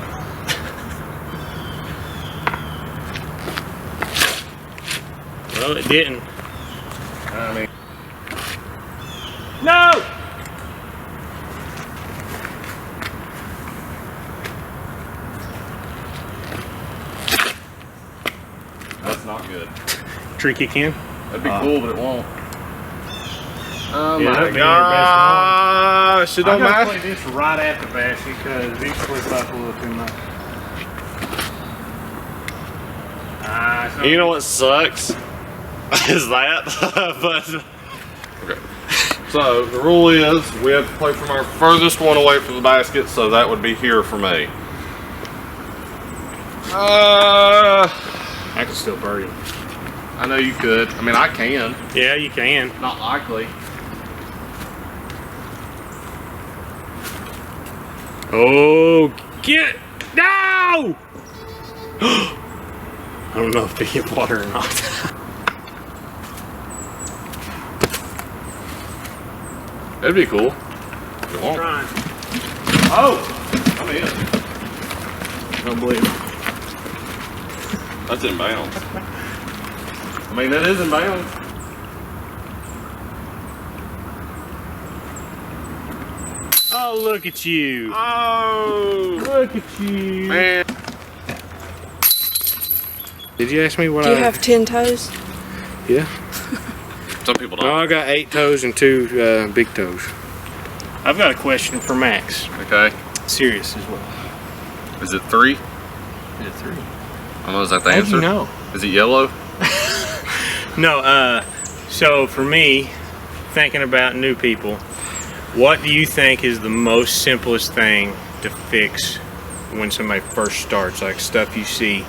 B: Well, it didn't.
A: I mean,
B: No!
A: that's not good.
B: Trick you can.
A: That'd be cool, but it won't. Oh
B: Yeah,
A: my
B: that'd be your best
A: gosh! It
B: I
A: don't
B: gotta
A: matter.
B: play this right after basket because these slip up a little too much.
A: You know what sucks? Is that? But okay. So the rule is we have to play from our furthest one away from the basket, so that would be here for me.
B: I can still birdie.
A: I know you could. I mean, I can.
B: Yeah, you can.
A: Not likely.
B: Oh, get no! I don't know if they get water or not.
A: That'd be cool. It won't.
B: Trying.
A: Oh! I'm in.
B: Don't believe it.
A: That's in bounds. I mean, that is in bounds.
B: Oh, look at you.
A: Oh!
B: Look at you.
A: Man.
B: Did you ask me what
C: Do you have 10 toes?
B: Yeah.
A: Some people
B: No,
A: don't.
B: I got 8 toes and 2 big toes. I've got a question for Max.
A: Okay.
B: Serious as well.
A: Is it 3?
B: Is it 3?
A: I don't know, is that the
B: How do
A: answer?
B: you know?
A: Is it yellow?
B: No, so for me, thinking about new people, what do you think is the most simplest thing to fix when somebody first starts, like stuff you see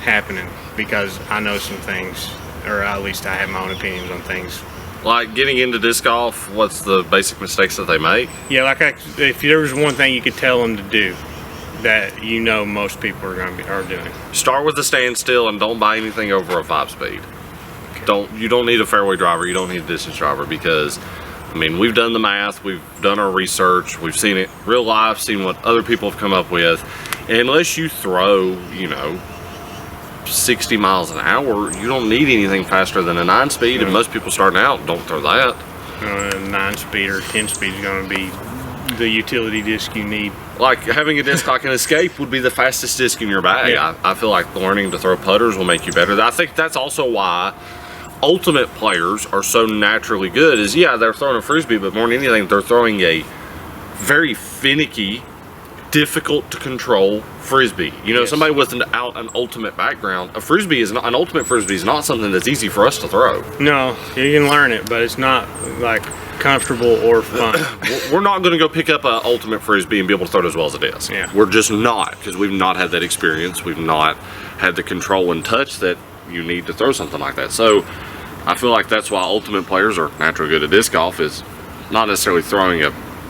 B: happening? Because I know some things, or at least I have my own opinions on things.
A: Like getting into disc golf, what's the basic mistakes that they make?
B: Yeah, like if there was one thing you could tell them to do that you know most people are doing.
A: Start with a standstill and don't buy anything over a 5-speed. You don't need a fairway driver, you don't need a distance driver, because I mean, we've done the math, we've done our research, we've seen it real life, seen what other people have come up with. And unless you throw, you know, 60 miles an hour, you don't need anything faster than a 9-speed, and most people starting out don't throw that.
B: 9-speed or 10-speed is going to be the utility disc you need.
A: Like having a disc like an Escape would be the fastest disc in your bag.
B: Yeah.
A: I feel like learning to throw putters will make you better. I think that's also why ultimate players are so naturally good. Is yeah, they're throwing a frisbee, but more than anything, they're throwing a very finicky, difficult to control frisbee. You know,
B: Yes.
A: somebody with an ultimate background, an ultimate frisbee is not something that's easy for us to throw.
B: No, you can learn it, but it's not like comfortable or fun.
A: We're not going to go pick up an ultimate frisbee and be able to throw it as well as it is.
B: Yeah.
A: We're just not, because we've not had that experience. We've not had the control and touch that you need to throw something like that. So I feel like that's why ultimate players are naturally good at disc golf, is not necessarily throwing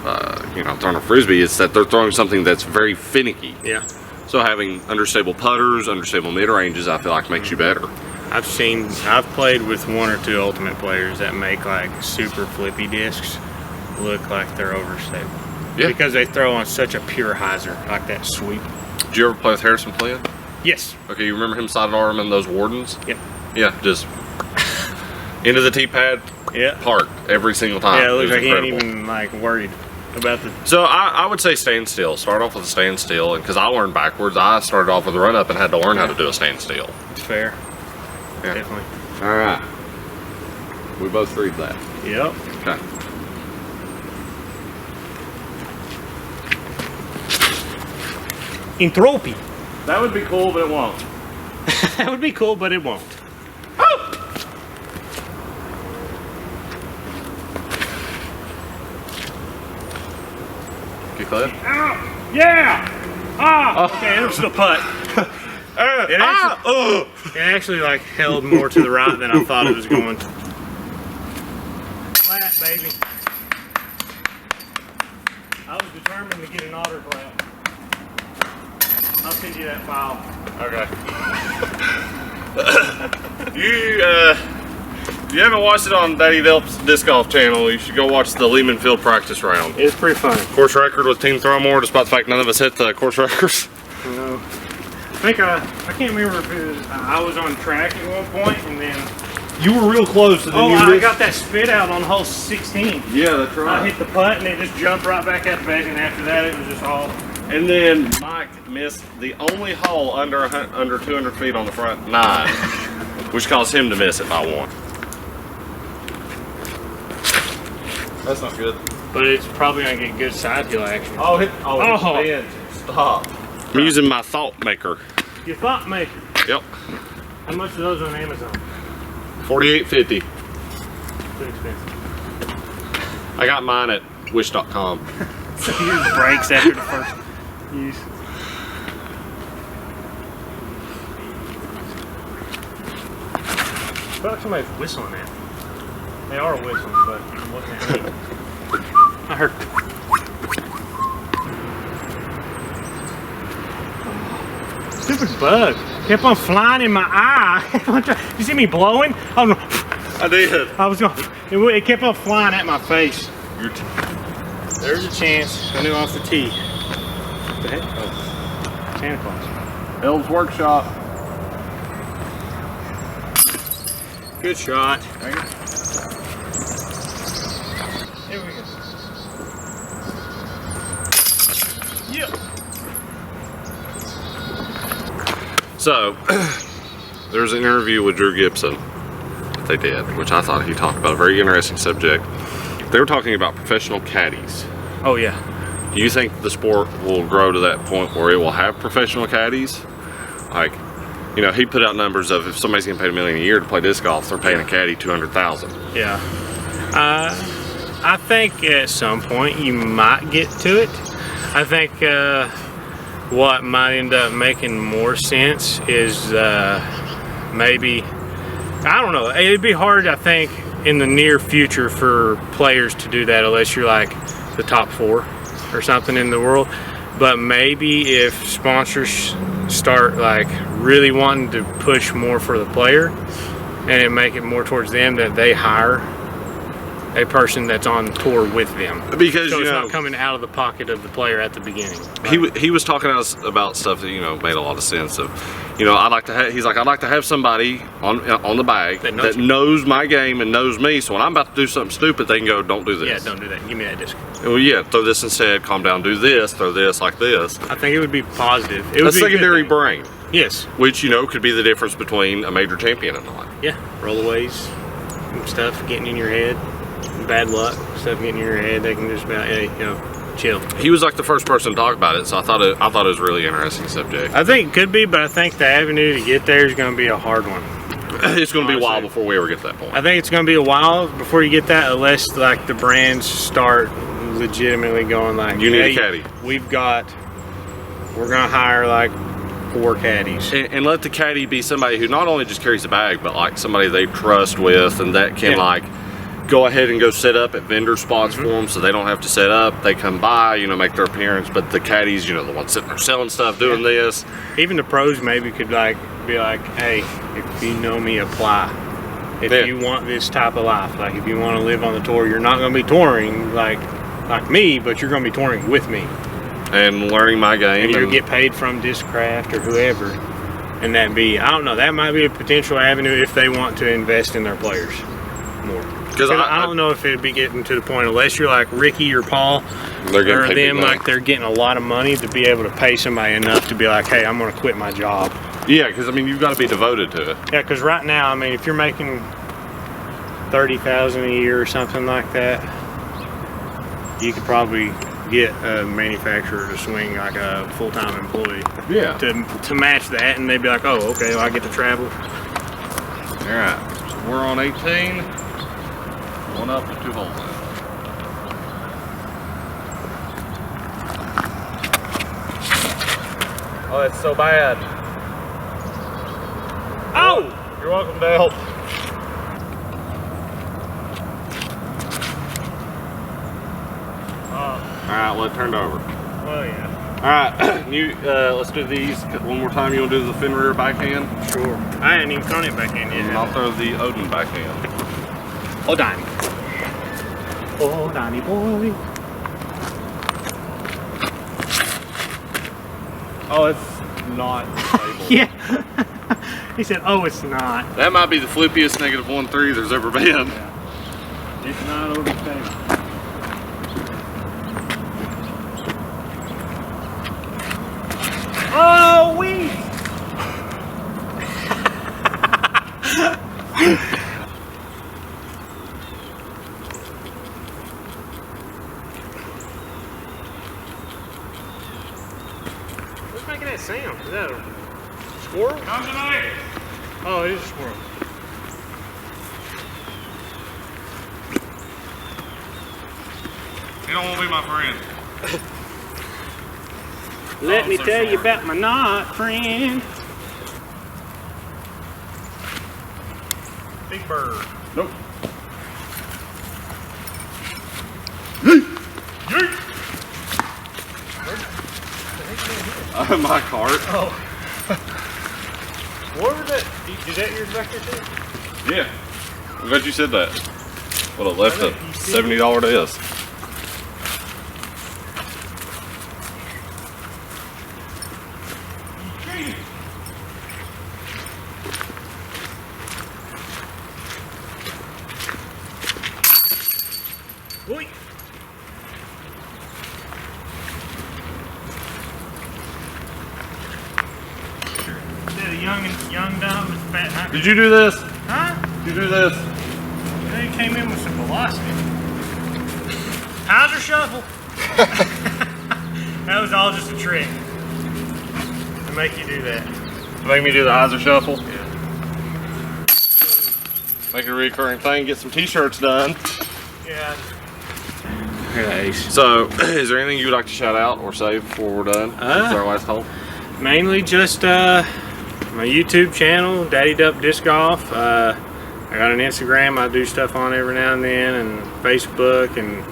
A: throwing a frisbee. It's that they're throwing something that's very finicky.
B: Yeah.
A: So having understable putters, understable mid ranges, I feel like makes you better.
B: I've played with 1 or 2 ultimate players that make like super flippy discs look like they're overstable.
A: Yeah.
B: Because they throw on such a pure hyzer, like that sweep.
A: Did you ever play with Harrison Flynn?
B: Yes.
A: Okay, you remember him side arm and those Wardens?
B: Yep.
A: Yeah, just into the tee pad,
B: Yeah.
A: parked every single time.
B: Yeah, it looks
A: was
B: like he ain't
A: incredible.
B: even like worried about the.
A: So I would say standstill. Start off with a standstill, and because I learned backwards, I started off with a run up and had to learn how to do a standstill.
B: It's fair.
A: Yeah.
B: Definitely.
A: All right. We both agreed that.
B: Yep.
A: Okay.
B: Entropy.
A: That would be cool, but it won't.
B: That would be cool, but it won't.
A: Kick that.
B: Ow! Yeah! Ah! Okay, it was the putt. It actually like held more to the right than I thought it was going. Flat, baby. I was determined to get an autograph. I'll send you that file.
A: Okay. You haven't watched it on Daddy Delp's Disc Golf channel, you should go watch the Lehman Field practice round.
B: It's pretty fun.
A: Course record with Team Throwmore, despite the fact none of us hit the course records.
B: No. I can't remember if it was, I was on track at one point and then.
A: You were real close. And then
B: I got that spit out on hole 16.
A: Yeah, that's right.
B: I hit the putt and it just jumped right back out the back, and after that it was just all.
A: And then Mike missed the only hole under 200 feet on the front 9, which caused him to miss it by 1. That's not good.
B: But it's probably gonna get good side hill action.
A: Oh, stop. I'm using my thought maker.
B: Your thought maker.
A: Yep.
B: How much are those on Amazon?
A: $48.50.
B: Too expensive.
A: I got mine at wish.com.
B: So you use brakes after the first use. I feel like somebody's whistling at me. They are whistling, but I'm looking at them. I heard. Stupid bug. Kept on flying in my eye. You see me blowing?
A: I did.
B: I was going. It kept on flying at my face. There's a chance. I knew off the tee. What the heck? Oh, Santa Claus.
A: Elves Workshop.
B: Good shot. Here we go. Yeah.
A: So, there's an interview with Drew Gibson that they did, which I thought he talked about a very interesting subject. They were talking about professional caddies.
B: Oh yeah.
A: Do you think the sport will grow to that point where it will have professional caddies? Like, you know, he put out numbers of if somebody's getting paid $1 million a year to play disc golf, they're paying a caddy $200,000.
B: Yeah. I think at some point you might get to it. I think what might end up making more sense is maybe, I don't know, it'd be hard, I think, in the near future for players to do that unless you're like the top 4 or something in the world. But maybe if sponsors start like really wanting to push more for the player and it make it more towards them, that they hire a person that's on tour with them,
A: because
B: so
A: you
B: it's
A: know,
B: not coming out of the pocket of the player at the beginning.
A: He was talking to us about stuff that, you know, made a lot of sense. Of, you know, I'd like to have, he's like, I'd like to have somebody on the bag that knows my game and knows me, so when I'm about to do something stupid, they can go, don't do this.
B: Yeah, don't do that. Give me that disc.
A: Well, yeah, throw this instead. Calm down. Do this. Throw this like this.
B: I think it would be positive. It would
A: A
B: be
A: secondary brain.
B: Yes.
A: Which, you know, could be the difference between a major champion and not.
B: Yeah. Rollaways, stuff getting in your head, bad luck, stuff getting in your head. They can just about, hey, you know, chill.
A: He was like the first person to talk about it, so I thought it was a really interesting subject.
B: I think it could be, but I think the avenue to get there is going to be a hard one.
A: It's going to be a while before we ever get to that point.
B: I think it's going to be a while before you get that, unless like the brands start legitimately going like,
A: you need
B: hey,
A: a caddy.
B: We're going to hire like 4 caddies.
A: And let the caddy be somebody who not only just carries a bag, but like somebody they trust with and that can like go ahead and go set up at vendor spots for them, so they don't have to set up. They come by, you know, make their appearance, but the caddies, you know, the ones sitting there selling stuff, doing this.
B: Even the pros maybe could like be like, hey, if you know me, apply. If you want this type of life, like if you want to live on the tour, you're not going to be touring like me, but you're going to be touring with me
A: and learning my game.
B: And you get paid from Discraft or whoever, and that be, I don't know, that might be a potential avenue if they want to invest in their players more. Because I don't know if it'd be getting to the point, unless you're like Ricky or Paul, or them, like they're getting a lot of money to be able to pay somebody enough to be like, hey, I'm going to quit my job.
A: Yeah, because I mean, you've got to be devoted to it.
B: Yeah, because right now, I mean, if you're making $30,000 a year or something like that, you could probably get a manufacturer to swing like a full-time employee.
A: Yeah.
B: To match that, and they'd be like, oh, okay, well, I get to travel.
A: All right, so we're on 18. One up with 2 holes in. Oh, that's so bad.
B: Oh!
A: You're welcome, Delp. Alright, well, it turned over.
B: Well, yeah.
A: Alright, let's do these one more time. You want to do the fin rear backhand?
B: Sure. I hadn't even thrown it back in yet.
A: And I'll throw the Odin backhand.
B: Oh, Donnie. Oh, Donnie boy.
A: Oh, it's not stable.
B: Yeah. He said, oh, it's not.
A: That might be the flippiest -1-3 there's ever been.
B: It's not overstable. Oh, wee! What's making that sound? Is that a squirrel?
D: Come tonight.
B: Oh, it is a squirrel.
D: You don't want to be my friend.
B: Let me
D: so
B: tell you
D: short.
B: about my knot friend. Big bird.
A: Nope. My cart.
B: Oh. What was that? Is that yours back there too?
A: Yeah. I'm glad you said that. Well, it left a $70 disc.
B: Boy. Instead of young dumb and fat hunter.
A: Did you do this?
B: Huh?
A: Did you do this?
B: They came in with some velocity. How's your shuffle? That was all just a trick to make you do that.
A: Make me do the Heiser shuffle.
B: Yeah.
A: Make it a recurring thing. Get some t-shirts done.
B: Yeah. Here's the ace.
A: So, is there anything you would like to shout out or say before we're done? This is our last hole.
B: Mainly just my YouTube channel, Daddy Delp Disc Golf. I got an Instagram I do stuff on every now and then, and Facebook, and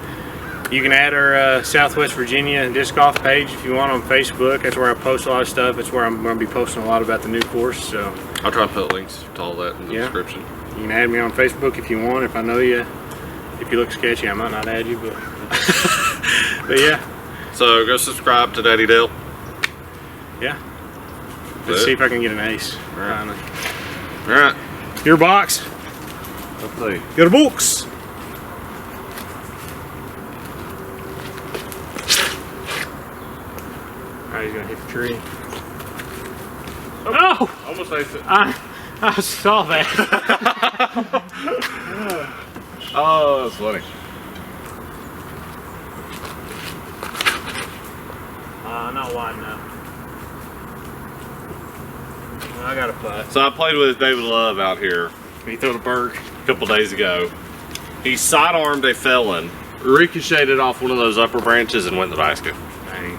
B: you can add our Southwest Virginia Disc Golf page if you want on Facebook. That's where I post a lot of stuff. It's where I'm going to be posting a lot about the new course. So
A: I'll try to put links to all that in the description.
B: you can add me on Facebook if you want. If I know you, if you look sketchy, I might not add you, but but yeah.
A: So go subscribe to Daddy Delp.
B: Yeah. Let's see if I can get an ace. Finally.
A: All right.
B: Your box.
A: Let's see.
B: Get a box. Alright, he's gonna hit the tree. Oh!
A: Almost aced it.
B: I saw that.
A: Oh, that's funny.
B: Not wide enough. Well, I got a putt.
A: So I played with David Love out here. He threw a Berg a couple days ago. He sidearmed a felon, ricocheted off one of those upper branches, and went in the basket.
B: Dang.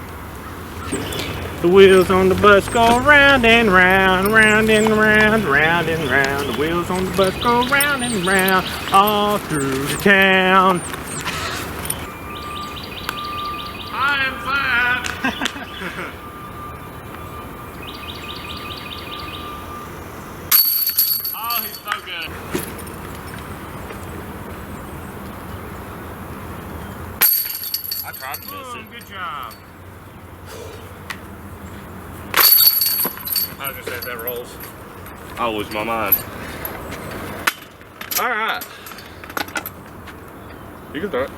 B: The wheels on the bus go round and round, round and round, round and round. The wheels on the bus go round and round, all through the town.
A: I am fat. Oh, he's so good. I tried to miss it.
B: Good job. I was gonna say that rolls.
A: I'll lose my mind. All right. You can throw it.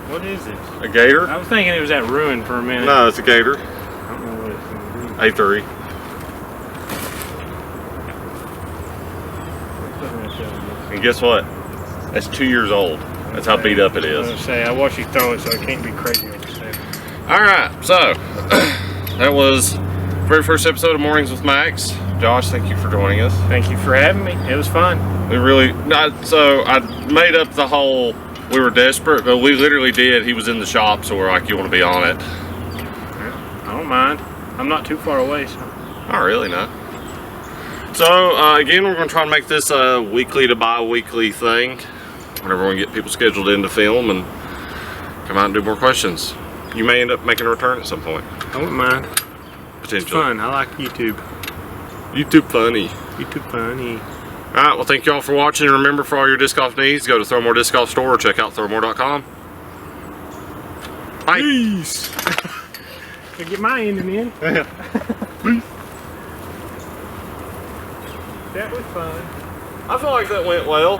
B: What is this?
A: A gator?
B: I was thinking it was that ruin for a minute.
A: No, it's a gator.
B: I don't know what it's gonna be.
A: A3. And guess what? That's 2 years old. That's how beat up it
B: I was
A: is.
B: gonna say, I watched you throw it, so it can't be crazy like you said.
A: All right, so that was the very first episode of Mornings with Max. Josh, thank you for joining us.
B: Thank you for having me. It was fun.
A: We really, so I made up the whole, we were desperate, but we literally did. He was in the shop, so we're like, you want to be on it?
B: I don't mind. I'm not too far away, so.
A: Not really, no. So, again, we're going to try to make this a weekly to bi-weekly thing. Whenever we get people scheduled in to film and come out and do more questions. You may end up making a return at some point.
B: I wouldn't mind.
A: Potentially.
B: It's fun. I like YouTube.
A: YouTube funny.
B: YouTube funny.
A: Alright, well thank y'all for watching. Remember, for all your disc golf needs, go to Throwmore Disc Golf Store or check out throwmore.com. Bye.
B: Peace. Gotta get my ending in. That was fun.
A: I feel like that went well.